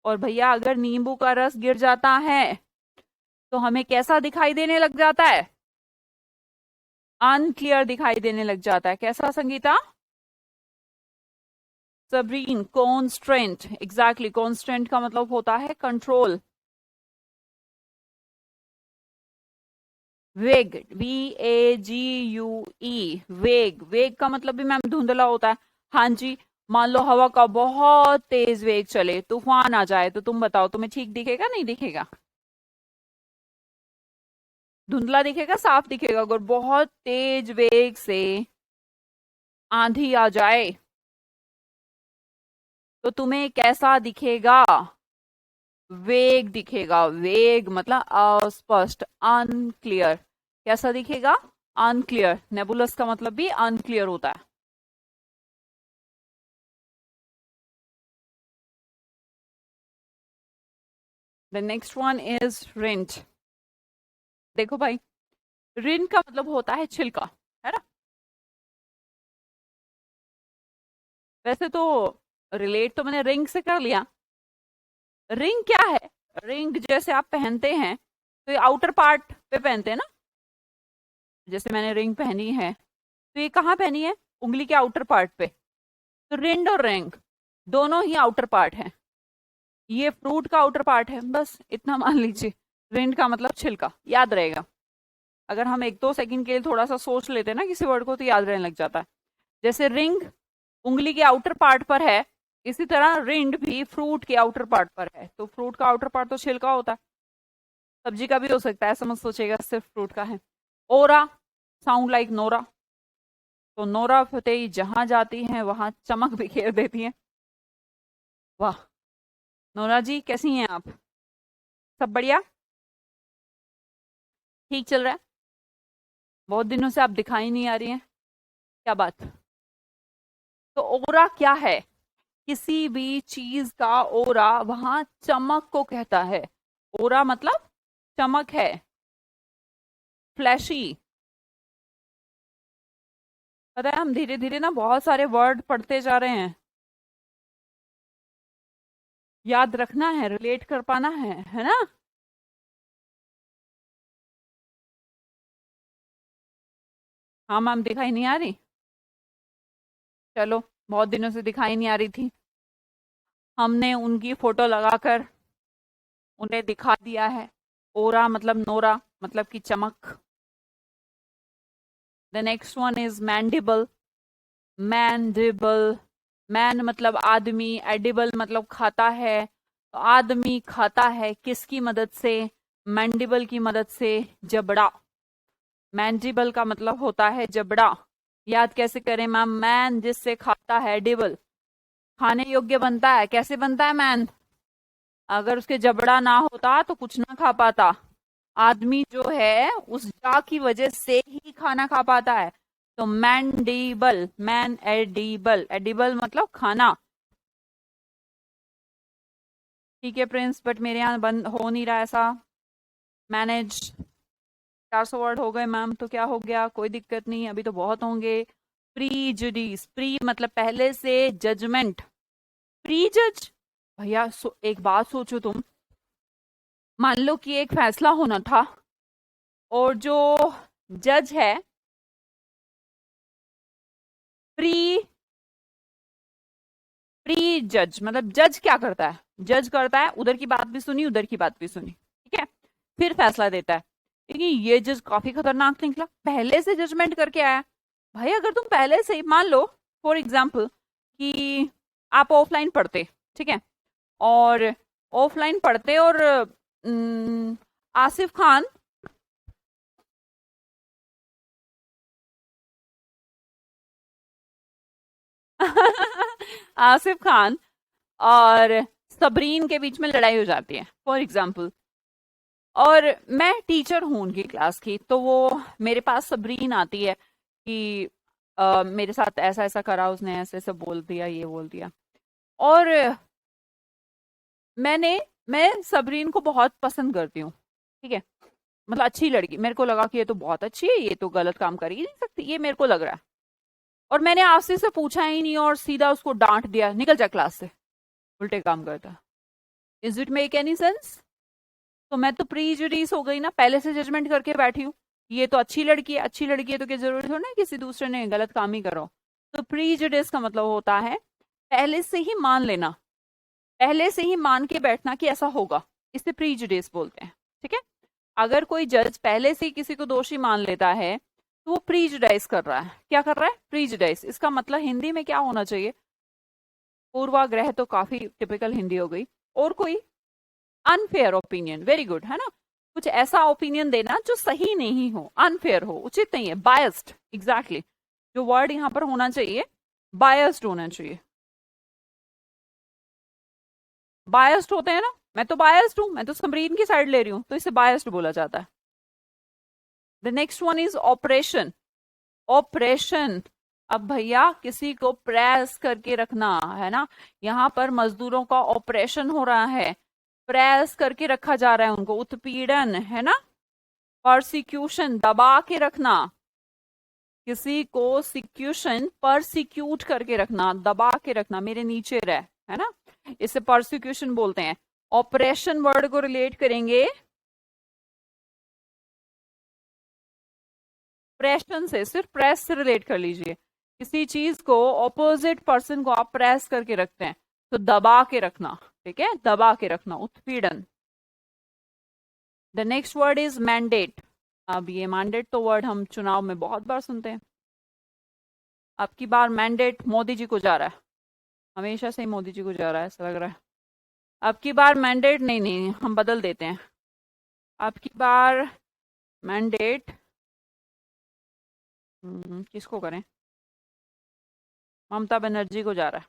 और भैया अगर नींबू का रस गिर जाता है तो हमें कैसा दिखाई देने लग जाता है? अनक्लियर दिखाई देने लग जाता है। कैसा Sangeeta? Sabreen, constraint, exactly. Constraint का मतलब होता है कंट्रोल। वेग, VAGUE, वेग। वेग का मतलब भी मैम धुंधला होता है। हाँ जी, मान लो हवा का बहुत तेज वेग चले, तूफान आ जाए, तो तुम बताओ तुम्हें ठीक दिखेगा नहीं दिखेगा? धुंधला दिखेगा, साफ दिखेगा? अगर बहुत तेज वेग से आंधी आ जाए तो तुम्हें कैसा दिखेगा? वेग दिखेगा। वेग मतलब अस्पष्ट, अनक्लियर। कैसा दिखेगा? अनक्लियर। नेबुलस का मतलब भी अनक्लियर होता है। The next one is rind. देखो भाई, रिंट का मतलब होता है छिलका, है ना। वैसे तो रिलेट तो मैंने रिंग से कर लिया। रिंग क्या है? रिंग जैसे आप पहनते हैं तो ये आउटर पार्ट पे पहनते हैं ना, जैसे मैंने रिंग पहनी है, तो ये कहाँ पहनी है? उंगली के आउटर पार्ट पे। तो रिंड और रिंग दोनों ही आउटर पार्ट है। ये फ्रूट का आउटर पार्ट है, बस इतना मान लीजिए। रिंड का मतलब छिलका, याद रहेगा। अगर हम एक दो सेकंड के लिए थोड़ा सा सोच लेते हैं ना किसी वर्ड को, तो याद रहने लग जाता है। जैसे रिंग उंगली के आउटर पार्ट पर है, इसी तरह रिंड भी फ्रूट के आउटर पार्ट पर है। तो फ्रूट का आउटर पार्ट तो छिलका होता है, सब्जी का भी हो सकता है, ऐसा मत सोचेगा सिर्फ फ्रूट का है। ओरा, साउंड लाइक नोरा। तो नोरा फतेही जहां जाती हैं वहां चमक बिखेर देती हैं। वाह, नोरा जी कैसी हैं आप? सब बढ़िया? ठीक चल रहा है? बहुत दिनों से आप दिखाई नहीं आ रही हैं, क्या बात? तो ओरा क्या है? किसी भी चीज का ओरा वहां चमक को कहता है। ओरा मतलब चमक है, फ्लैशी। पता है हम धीरे धीरे ना बहुत सारे वर्ड पढ़ते जा रहे हैं। याद रखना है, रिलेट कर पाना है ना। हाँ मैम, दिखाई नहीं आ रही? चलो, बहुत दिनों से दिखाई नहीं आ रही थी, हमने उनकी फोटो लगाकर उन्हें दिखा दिया है। ओरा मतलब नोरा, मतलब की चमक। The next one is mandible. Mandible, man मतलब आदमी, एडिबल मतलब खाता है। तो आदमी खाता है किसकी मदद से? मैंडिबल की मदद से, जबड़ा। मैंडिबल का मतलब होता है जबड़ा। याद कैसे करें मैम? मैन जिससे खाता है, डिबल खाने योग्य बनता है। कैसे बनता है मैन? अगर उसके जबड़ा ना होता तो कुछ ना खा पाता। आदमी जो है उस जा की वजह से ही खाना खा पाता है। तो मैंडिबल, मैन एडिबल, एडिबल मतलब खाना। ठीक है प्रिंस, बट मेरे यहाँ बंद हो नहीं रहा ऐसा। मैनेज। 400 वर्ड हो गए मैम, तो क्या हो गया, कोई दिक्कत नहीं, अभी तो बहुत होंगे। प्रीजुडिस, प्री मतलब पहले से, जजमेंट। प्री जज। भैया एक बात सोचो तुम, मान लो कि एक फैसला होना था और जो जज है, प्री प्री जज मतलब जज क्या करता है? जज करता है, उधर की बात भी सुनी, उधर की बात भी सुनी, ठीक है, फिर फैसला देता है। लेकिन ये जज काफी खतरनाक निकला, पहले से जजमेंट करके आया। भाई अगर तुम पहले से ही मान लो, फॉर एग्जाम्पल कि आप ऑफलाइन पढ़ते, ठीक है, और ऑफलाइन पढ़ते और आसिफ खान आसिफ खान और सबरीन के बीच में लड़ाई हो जाती है, फॉर एग्जाम्पल, और मैं टीचर हूँ उनकी क्लास की, तो वो मेरे पास सबरीन आती है कि मेरे साथ ऐसा ऐसा करा उसने, ऐसे ऐसे बोल दिया, ये बोल दिया। और मैं सबरीन को बहुत पसंद करती हूँ, ठीक है, मतलब अच्छी लड़की, मेरे को लगा कि ये तो बहुत अच्छी है, ये तो गलत काम कर ही नहीं सकती, ये मेरे को लग रहा है। और मैंने आसिफ से पूछा ही नहीं और सीधा उसको डांट दिया, निकल जा क्लास से, उल्टे काम करता। Is it make any sense? तो मैं तो प्रीजुडिस हो गई ना, पहले से जजमेंट करके बैठी हूँ, ये तो अच्छी लड़की है, अच्छी लड़की है तो क्या जरूरी थोड़ा ना किसी दूसरे ने गलत काम ही करो। तो प्रीजुडिस का मतलब होता है पहले से ही मान लेना, पहले से ही मान के बैठना कि ऐसा होगा, इसे प्रीजुडिस बोलते हैं, ठीक है। अगर कोई जज पहले से ही किसी को दोषी मान लेता है तो वो प्रीजुडाइज कर रहा है। क्या कर रहा है? प्रीजुडाइज। इसका मतलब हिंदी में क्या होना चाहिए? पूर्वाग्रह तो काफी टिपिकल हिंदी हो गई। और कोई? अनफेयर ओपिनियन, वेरी गुड, है ना। कुछ ऐसा ओपिनियन देना जो सही नहीं हो, अनफेयर हो, उचित नहीं है, बायस्ड, एग्जैक्टली, जो वर्ड यहाँ पर होना चाहिए, बायस्ड होना चाहिए। बायस्ड होते हैं ना, मैं तो बायस्ड हूं, मैं तो समरीन की साइड ले रही हूं, तो इसे बायस्ड बोला जाता है। The next one is operation. Operation, अब भैया किसी को प्रेस करके रखना है ना, यहाँ पर मजदूरों का ऑपरेशन हो रहा है, प्रेस करके रखा जा रहा है उनको, उत्पीड़न, है ना। परसिक्यूशन, दबा के रखना, किसी को सिक्यूशन, परसिक्यूट करके रखना, दबा के रखना, मेरे नीचे रह, है ना, इसे परसिक्यूशन बोलते हैं। ऑपरेशन वर्ड को रिलेट करेंगे प्रेशन से, सिर्फ प्रेस से रिलेट कर लीजिए। किसी चीज को, ऑपोजिट पर्सन को आप प्रेस करके रखते हैं, तो दबा के रखना, ठीक है, दबा के रखना, उत्पीड़न। The next word is mandate. अब ये मैंडेट तो वर्ड हम चुनाव में बहुत बार सुनते हैं। अब की बार मैंडेट मोदी जी को जा रहा है, हमेशा से ही मोदी जी को जा रहा है ऐसा लग रहा है। अब की बार मैंडेट नहीं, नहीं हम बदल देते हैं, अब की बार मैंडेट किसको करें? ममता बनर्जी को जा रहा है,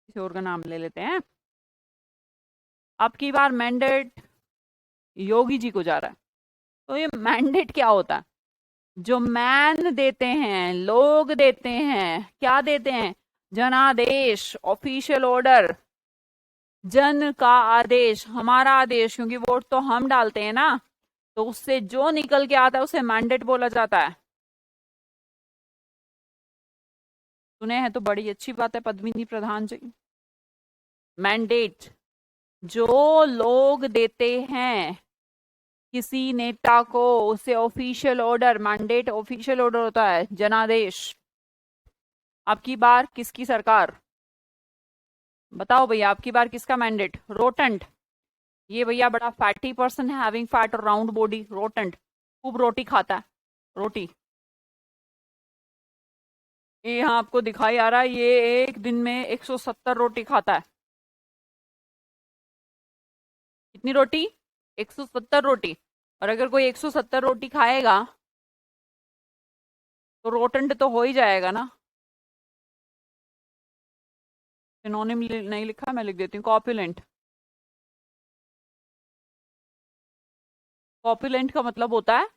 किसी और का नाम ले लेते हैं। अब की बार मैंडेट योगी जी को जा रहा है। तो ये मैंडेट क्या होता है? जो मैन देते हैं, लोग देते हैं, क्या देते हैं? जनादेश, ऑफिशियल ऑर्डर, जन का आदेश, हमारा आदेश, क्योंकि वोट तो हम डालते हैं ना, तो उससे जो निकल के आता है उसे मैंडेट बोला जाता है। सुने हैं तो बड़ी अच्छी बात है पद्मिनी प्रधान जी। मैंडेट जो लोग देते हैं किसी नेता को, उसे official order, mandate official order होता है, जनादेश। अब की बार किसकी सरकार? बताओ भैया, अब की बार किसका मैंडेट? रोटंट। ये भैया बड़ा फैटी पर्सन है, हैविंग फैट और राउंड बॉडी, रोटंट। खूब रोटी खाता है, रोटी। ये यहाँ आपको दिखाई आ रहा है, ये एक दिन में 170 रोटी खाता है। कितनी रोटी? 170 रोटी। और अगर कोई 170 रोटी खाएगा तो रोटंट तो हो ही जाएगा ना। सिनोनिम नहीं लिखा, मैं लिख देती हूँ, कॉपुलेंट। कॉपुलेंट का मतलब होता है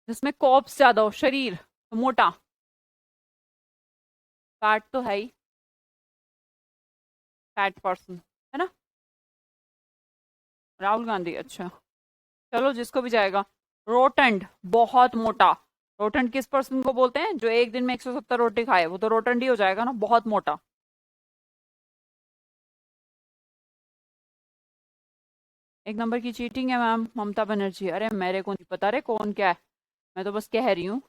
जिसमें कॉप्स ज्यादा हो, शरीर तो मोटा। फैट तो है ही, फैट पर्सन है ना। राहुल गांधी, अच्छा। चलो जिसको भी जाएगा। रोटंड, बहुत मोटा। रोटंड किस पर्सन को बोलते हैं? जो एक दिन में 170 रोटी खाए, वो तो रोटंड ही हो जाएगा ना, बहुत मोटा। एक नंबर की चीटिंग है मैम, ममता बनर्जी। अरे मेरे को नहीं पता रे कौन क्या है, मैं तो बस कह रही हूँ।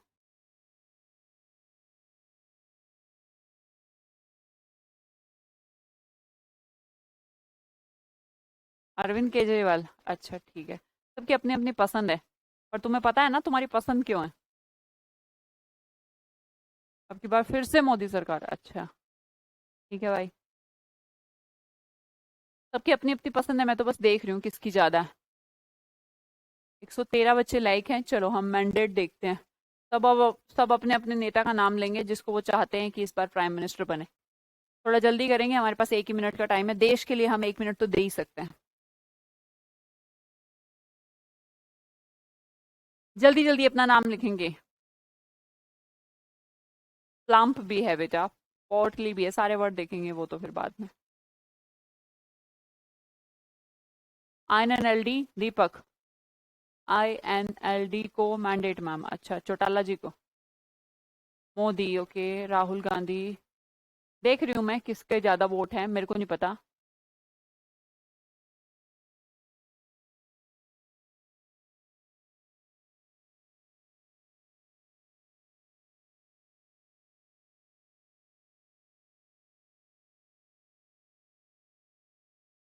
अरविंद केजरीवाल, अच्छा ठीक है। सबकी अपनी अपनी पसंद है, पर तुम्हें पता है ना तुम्हारी पसंद क्यों है? अब की बार फिर से मोदी सरकार, अच्छा ठीक है भाई। सबकी अपनी अपनी पसंद है, मैं तो बस देख रही हूँ किसकी ज्यादा है। 113 बच्चे लाइक हैं। चलो हम मैंडेट देखते हैं। अब सब अपने अपने नेता का नाम लेंगे जिसको वो चाहते हैं कि इस बार प्राइम मिनिस्टर बने। थोड़ा जल्दी करेंगे, हमारे पास 1 ही मिनट का टाइम है, देश के लिए हम 1 मिनट तो दे ही सकते हैं। जल्दी जल्दी अपना नाम लिखेंगे। प्लम्प भी है बेटा, पोर्टली भी है, सारे वर्ड देखेंगे वो तो फिर बाद में। INLD दीपक, INLD को मैंडेट मैम, अच्छा चौटाला जी को। मोदी, ओके। राहुल गांधी, देख रही हूँ मैं किसके ज्यादा वोट हैं, मेरे को नहीं पता।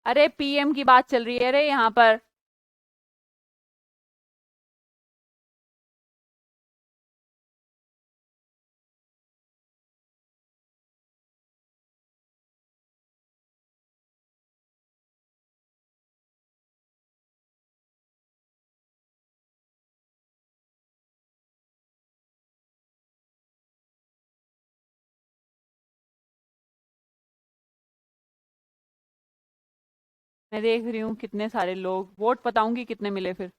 अरे PM की बात चल रही है रे यहाँ पर। मैं देख रही हूँ कितने सारे लोग वोट, बताऊंगी कितने मिले फिर।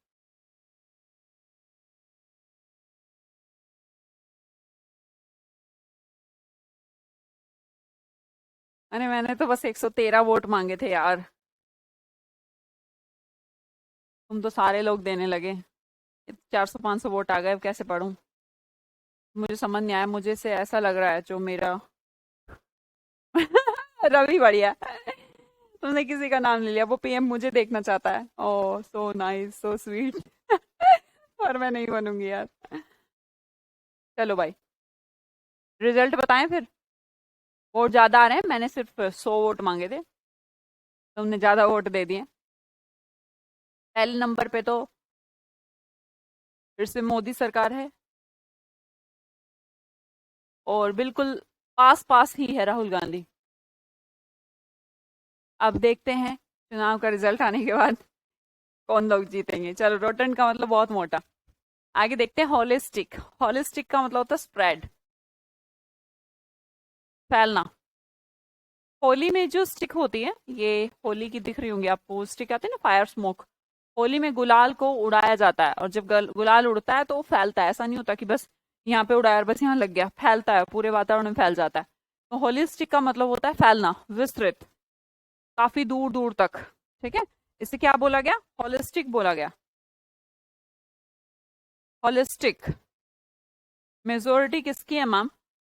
अरे मैंने तो बस 113 वोट मांगे थे यार, तुम तो सारे लोग देने लगे। 400-500 वोट आ गए, अब कैसे पढ़ूं? मुझे समझ नहीं आया, मुझे से ऐसा लग रहा है जो मेरा रवि बढ़िया। तुमने किसी का नाम ले लिया, वो PM मुझे देखना चाहता है। ओह सो नाइस, सो स्वीट। पर मैं नहीं बनूंगी यार। चलो भाई, रिजल्ट बताएं फिर। वोट ज्यादा आ रहे हैं, मैंने सिर्फ 100 वोट मांगे थे, तुमने ज्यादा वोट दे दिए। पहले नंबर पे तो फिर से मोदी सरकार है, और बिल्कुल पास पास ही है राहुल गांधी। अब देखते हैं चुनाव का रिजल्ट आने के बाद कौन लोग जीतेंगे। चलो, रोटेंट का मतलब बहुत मोटा। आगे देखते हैं होलिस्टिक। होलिस्टिक का मतलब होता है स्प्रेड, फैलना। होली में जो स्टिक होती है, ये होली की दिख रही होंगी आपको, स्टिक आती है ना, फायर स्मोक। होली में गुलाल को उड़ाया जाता है, और जब गुलाल उड़ता है तो वो फैलता है। ऐसा नहीं होता कि बस यहाँ पे उड़ाया और बस यहाँ लग गया, फैलता है, पूरे वातावरण में फैल जाता है। तो होलिस्टिक का मतलब होता है फैलना, विस्तृत, काफी दूर दूर तक। ठीक है, इसे क्या बोला गया? होलिस्टिक बोला गया। होलिस्टिक। मेजोरिटी किसकी है मैम?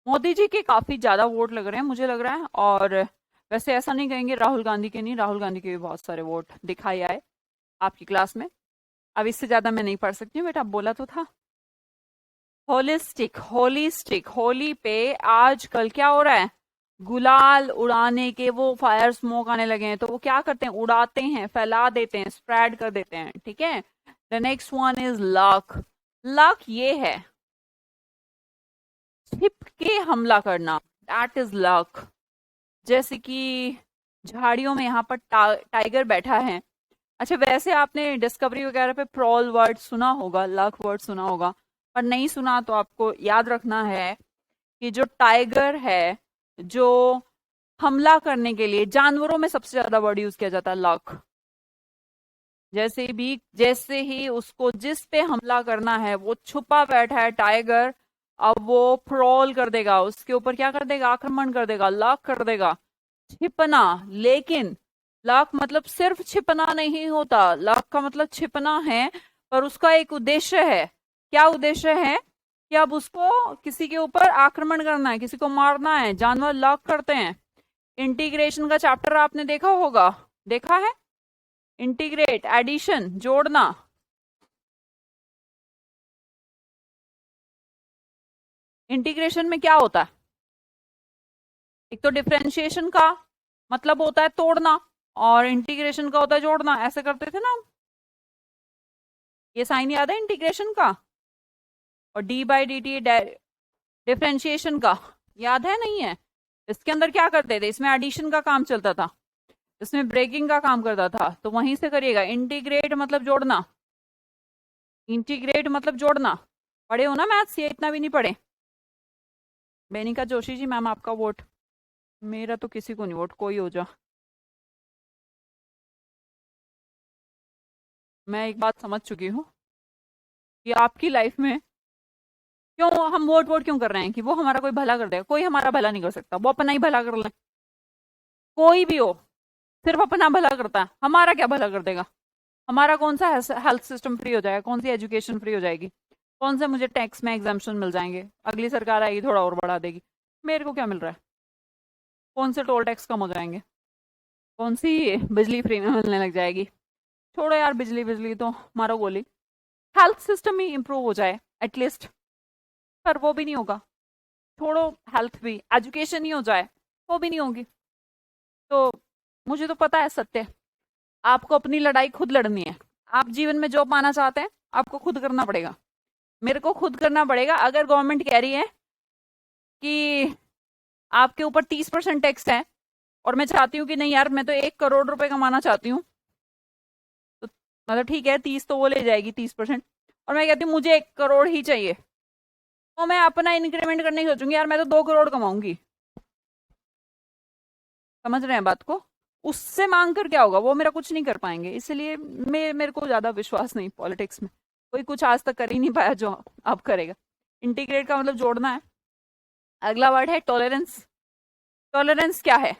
मोदी जी के काफी ज्यादा वोट लग रहे हैं मुझे लग रहा है। और वैसे ऐसा नहीं कहेंगे राहुल गांधी के नहीं, राहुल गांधी के भी बहुत सारे वोट दिखाई आए आपकी क्लास में। अब इससे ज्यादा मैं नहीं पढ़ सकती हूँ बेटा, आप बोला तो था। होलिस्टिक, होलिस्टिक, होली पे आजकल क्या हो रहा है, गुलाल उड़ाने के वो फायर स्मोक आने लगे हैं, तो वो क्या करते हैं, उड़ाते हैं, फैला देते हैं, स्प्रेड कर देते हैं, ठीक है। The next one is luck. Luck ये है छिप के हमला करना, दैट इज लक। जैसे कि झाड़ियों में यहाँ पर टाइगर बैठा है। अच्छा वैसे आपने डिस्कवरी वगैरह पे प्रॉल वर्ड सुना होगा, लक वर्ड सुना होगा, पर नहीं सुना तो आपको याद रखना है कि जो टाइगर है, जो हमला करने के लिए जानवरों में सबसे ज्यादा वर्ड यूज किया जाता है लक। जैसे ही उसको जिस पे हमला करना है वो छुपा बैठा है टाइगर, अब वो प्रॉल कर देगा, उसके ऊपर क्या कर देगा, आक्रमण कर देगा, लॉक कर देगा, छिपना। लेकिन लॉक मतलब सिर्फ छिपना नहीं होता, लॉक का मतलब छिपना है, पर उसका एक उद्देश्य है। क्या उद्देश्य है कि अब उसको किसी के ऊपर आक्रमण करना है, किसी को मारना है, जानवर लॉक करते हैं। इंटीग्रेशन का चैप्टर आपने देखा होगा, देखा है, इंटीग्रेट, एडिशन, जोड़ना। इंटीग्रेशन में क्या होता है, एक तो डिफरेंशिएशन का मतलब होता है तोड़ना, और इंटीग्रेशन का होता है जोड़ना, ऐसे करते थे ना हम। ये साइन याद है इंटीग्रेशन का, और D by D T differentiation का याद है, नहीं है। इसके अंदर क्या करते थे, इसमें एडिशन का काम चलता था, इसमें ब्रेकिंग का काम करता था, तो वहीं से करिएगा। इंटीग्रेट मतलब जोड़ना, इंटीग्रेट मतलब जोड़ना। पढ़े हो ना मैथ्स, ये इतना भी नहीं पढ़े। बेनिका जोशी जी मैम आपका वोट, मेरा तो किसी को नहीं वोट, कोई हो जा। मैं एक बात समझ चुकी हूँ कि आपकी लाइफ में क्यों हम वोट वोट क्यों कर रहे हैं, कि वो हमारा कोई भला कर देगा। कोई हमारा भला नहीं कर सकता, वो अपना ही भला कर ले, कोई भी हो, सिर्फ अपना भला करता है, हमारा क्या भला कर देगा। हमारा कौन सा हेल्थ सिस्टम फ्री हो जाएगा, कौन सी एजुकेशन फ्री हो जाएगी, कौन से मुझे टैक्स में एग्जाम्पशन मिल जाएंगे, अगली सरकार आएगी थोड़ा और बढ़ा देगी, मेरे को क्या मिल रहा है, कौन से टोल टैक्स कम हो जाएंगे, कौन सी बिजली फ्री में मिलने लग जाएगी। छोड़ो यार, बिजली बिजली तो मारो गोली, हेल्थ सिस्टम ही इंप्रूव हो जाए एटलीस्ट, पर वो भी नहीं होगा। छोड़ो हेल्थ भी, एजुकेशन ही हो जाए, वो भी नहीं होगी। तो मुझे तो पता है सत्य, आपको अपनी लड़ाई खुद लड़नी है। आप जीवन में जो पाना चाहते हैं आपको खुद करना पड़ेगा, मेरे को खुद करना पड़ेगा। अगर गवर्नमेंट कह रही है कि आपके ऊपर 30% टैक्स है, और मैं चाहती हूँ कि नहीं यार मैं तो 1 करोड़ रुपए कमाना चाहती हूँ, तो मतलब ठीक है 30 तो वो ले जाएगी 30%, और मैं कहती हूँ मुझे 1 करोड़ ही चाहिए, तो मैं अपना इंक्रीमेंट करने की सोचूंगी, यार मैं तो 2 करोड़ कमाऊंगी। समझ रहे हैं बात को, उससे मांग कर क्या होगा, वो मेरा कुछ नहीं कर पाएंगे। इसलिए मेरे को ज्यादा विश्वास नहीं पॉलिटिक्स में, कोई कुछ आज तक कर ही नहीं पाया जो अब करेगा। इंटीग्रेट का मतलब जोड़ना है। अगला वर्ड है टॉलरेंस। टॉलरेंस क्या है,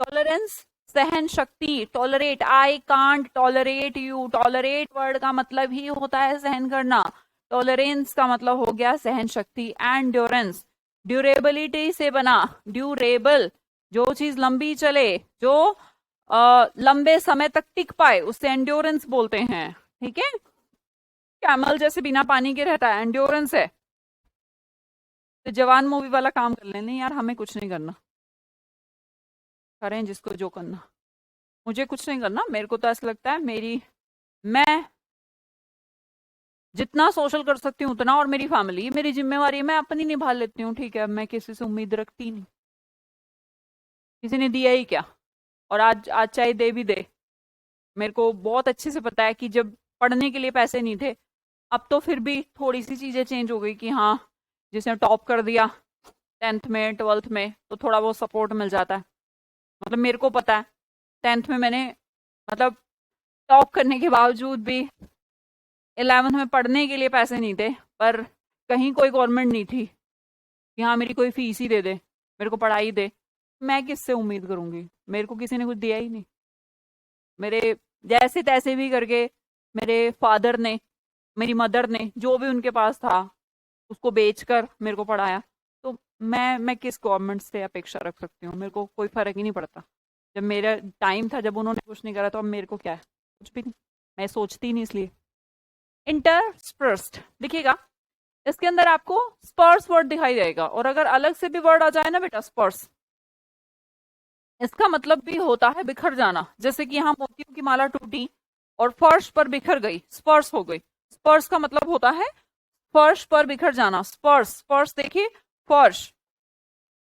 टॉलरेंस सहन शक्ति, tolerate, I can't tolerate you, tolerate word का मतलब ही होता है सहन करना, टॉलरेंस का मतलब हो गया सहन शक्ति। एंड्योरेंस ड्यूरेबिलिटी से बना, ड्यूरेबल जो चीज लंबी चले, जो लंबे समय तक टिक पाए, उससे एंड्योरेंस बोलते हैं, ठीक है। कैमल जैसे बिना पानी के रहता है, एंड्योरेंस है। तो जवान मूवी वाला काम कर लें, नहीं यार हमें कुछ नहीं करना, करें जिसको जो करना, मुझे कुछ नहीं करना। मेरे को तो ऐसा लगता है मैं जितना सोशल कर सकती हूँ उतना, और मेरी फैमिली मेरी जिम्मेवारी मैं अपनी निभा लेती हूँ, ठीक है। मैं किसी से उम्मीद रखती नहीं, किसी ने दिया ही क्या, और आज आज चाहे दे भी दे, मेरे को बहुत अच्छे से पता है कि जब पढ़ने के लिए पैसे नहीं थे, अब तो फिर भी थोड़ी सी चीजें चेंज हो गई कि हाँ जिसने टॉप कर दिया 10th में 12th में तो थोड़ा बहुत सपोर्ट मिल जाता है। मतलब मेरे को पता है 10th में मैंने मतलब टॉप करने के बावजूद भी 11th में पढ़ने के लिए पैसे नहीं थे, पर कहीं कोई गवर्नमेंट नहीं थी कि हाँ मेरी कोई फीस ही दे दे, मेरे को पढ़ाई दे। मैं किससे उम्मीद करूंगी, मेरे को किसी ने कुछ दिया ही नहीं। मेरे जैसे तैसे भी करके मेरे फादर ने, मेरी मदर ने, जो भी उनके पास था उसको बेचकर मेरे को पढ़ाया, तो मैं किस गवर्नमेंट से अपेक्षा रख सकती हूँ? मेरे को कोई फर्क ही नहीं पड़ता। जब मेरा टाइम था, जब उन्होंने कुछ नहीं करा, तो अब मेरे को क्या है? कुछ भी नहीं। मैं सोचती ही नहीं इसलिए। इंटरस्पर्स्ड देखिएगा, इसके अंदर आपको स्पर्स वर्ड दिखाई देगा, और अगर अलग से भी वर्ड आ जाए ना बेटा स्पर्स, इसका मतलब भी होता है बिखर जाना। जैसे कि यहाँ मोतियों की माला टूटी और फर्श पर बिखर गई, स्पर्श हो गई। स्पर्श का मतलब होता है फर्श पर बिखर जाना। स्पर्श, स्पर्श देखिए, फर्श,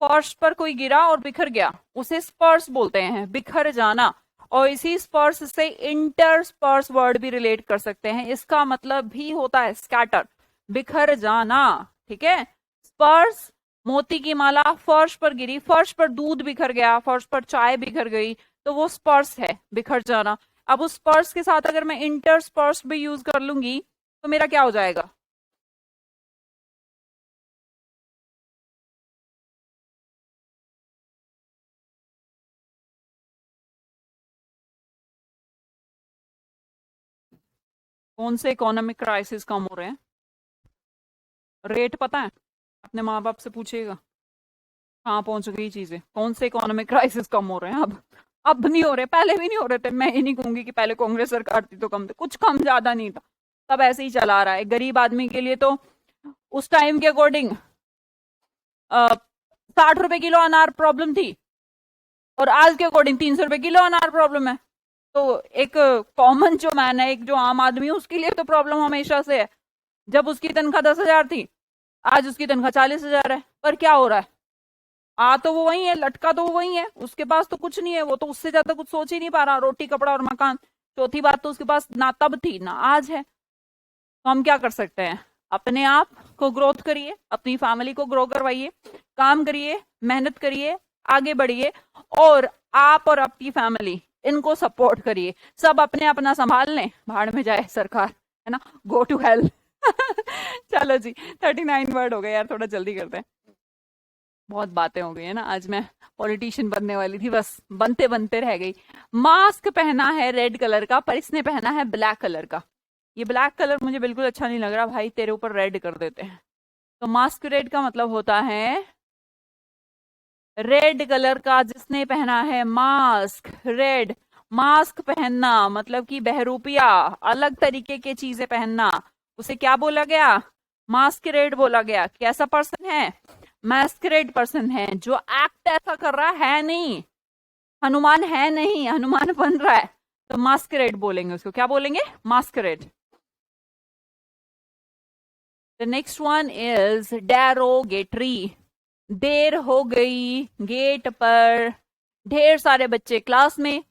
फर्श पर कोई गिरा और बिखर गया, उसे स्पर्श बोलते हैं, बिखर जाना। और इसी स्पर्श से इंटरस्पर्स वर्ड भी रिलेट कर सकते हैं, इसका मतलब भी होता है स्कैटर, बिखर जाना। ठीक है, स्पर्श, मोती की माला फर्श पर गिरी, फर्श पर दूध बिखर गया, फर्श पर चाय बिखर गई, तो वो स्पर्श है, बिखर जाना। अब उस स्पर्श के साथ अगर मैं इंटरस्पर्स भी यूज कर लूंगी तो मेरा क्या हो जाएगा? कौन से इकोनॉमिक क्राइसिस कम हो रहे हैं? रेट पता है? अपने माँ बाप से पूछिएगा कहाँ पहुंच गई चीजें। कौन से इकोनॉमिक क्राइसिस कम हो रहे हैं अब नहीं हो रहे, पहले भी नहीं हो रहे थे। मैं ये नहीं कहूंगी कि पहले कांग्रेस सरकार थी तो कम थे, कुछ कम ज्यादा नहीं था, सब ऐसे ही चला रहा है। गरीब आदमी के लिए तो उस टाइम के अकॉर्डिंग 60 रुपए किलो अनार प्रॉब्लम थी, और आज के अकॉर्डिंग 300 रुपए किलो अनार प्रॉब्लम है। तो एक कॉमन जो मैन है, एक जो आम आदमी है, उसके लिए तो प्रॉब्लम हमेशा से है। जब उसकी तनख्वाह 10,000 थी, आज उसकी तनख्वाह 40,000 है, पर क्या हो रहा है? आ तो वो वही है, लटका तो वो वही है, उसके पास तो कुछ नहीं है, वो तो उससे ज्यादा कुछ सोच ही नहीं पा रहा, रोटी कपड़ा और मकान। चौथी बात तो उसके पास ना तब थी ना आज है। तो हम क्या कर सकते हैं? अपने आप को ग्रोथ करिए, अपनी फैमिली को ग्रो करवाइए, काम करिए, मेहनत करिए, आगे बढ़िए, और आप और आपकी फैमिली इनको सपोर्ट करिए। सब अपने अपना संभाल लें, भाड़ में जाए सरकार, है ना, गो टू हेल्थ। चलो जी, 39 वर्ड हो गए यार, थोड़ा जल्दी करते हैं। बहुत बातें हो गई है ना, आज मैं पॉलिटिशियन बनने वाली थी, बस बनते बनते रह गई। मास्क पहना है रेड कलर का, पर इसने पहना है ब्लैक कलर का। ये ब्लैक कलर मुझे बिल्कुल अच्छा नहीं लग रहा भाई, तेरे ऊपर रेड कर देते हैं। तो मास्क रेड का मतलब होता है रेड कलर का जिसने पहना है मास्क रेड। मास्क पहनना मतलब कि बहरूपिया, अलग तरीके की चीजें पहनना, उसे क्या बोला गया? मास्करेड बोला गया। कैसा पर्सन है? मैस्करेड पर्सन है, जो एक्ट ऐसा कर रहा है नहीं, हनुमान है नहीं, हनुमान बन रहा है, तो मास्करेड बोलेंगे उसको। क्या बोलेंगे? Masquerade. The next one is derogatory. देर हो गई गेट पर, ढेर सारे बच्चे क्लास में,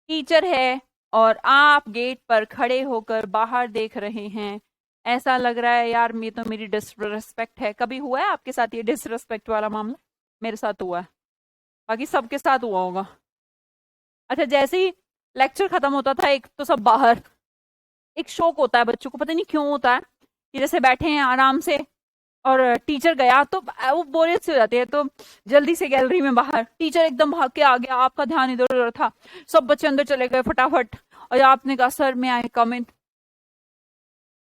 टीचर है और आप गेट पर खड़े होकर बाहर देख रहे हैं। ऐसा लग रहा है यार, ये तो मेरी डिसरिस्पेक्ट है। कभी हुआ है आपके साथ ये डिसरिस्पेक्ट वाला मामला? मेरे साथ हुआ है, बाकी सबके साथ हुआ होगा। अच्छा, जैसे ही लेक्चर खत्म होता था, एक तो सब बाहर, एक शौक होता है बच्चों को, पता नहीं क्यों होता है, कि जैसे बैठे हैं आराम से और टीचर गया तो वो बोरियत से हो जाती है, तो जल्दी से गैलरी में बाहर, टीचर एकदम भाग के आ गया, आपका ध्यान इधर उधर था, सब बच्चे अंदर चले गए फटाफट, और आपने कहा सर मैं आई कम इन।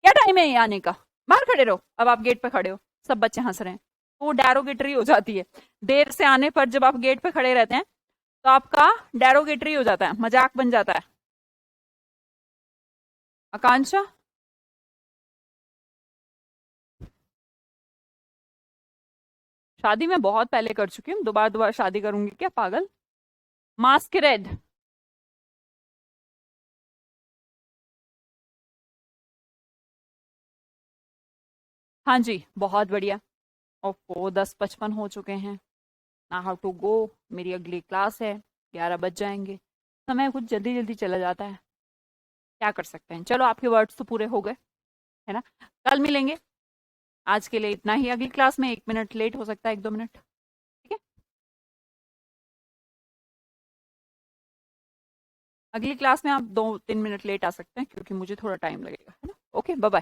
क्या टाइम है ये आने का? बाहर खड़े रहो। अब आप गेट पे खड़े हो, सब बच्चे हंस रहे हैं, तो वो डेरोगेटरी हो जाती है। देर से आने पर जब आप गेट पे खड़े रहते हैं तो आपका डेरोगेटरी हो जाता है, मजाक बन जाता है। आकांक्षा, शादी मैं बहुत पहले कर चुकी हूँ, दोबारा दोबारा शादी करूंगी क्या, पागल? मास्करेड। हाँ जी, बहुत बढ़िया। ओफो, 10:55 हो चुके हैं। ना हाउ टू गो, मेरी अगली क्लास है, 11 बज जाएंगे। समय कुछ जल्दी जल्दी चला जाता है, क्या कर सकते हैं। चलो, आपके वर्ड्स तो पूरे हो गए, है ना। कल मिलेंगे। आज के लिए इतना ही। अगली क्लास में 1 मिनट लेट हो सकता है, 1-2 मिनट, ठीक है। अगली क्लास में आप 2-3 मिनट लेट आ सकते हैं, क्योंकि मुझे थोड़ा टाइम लगेगा, है ना। Okay, bye bye.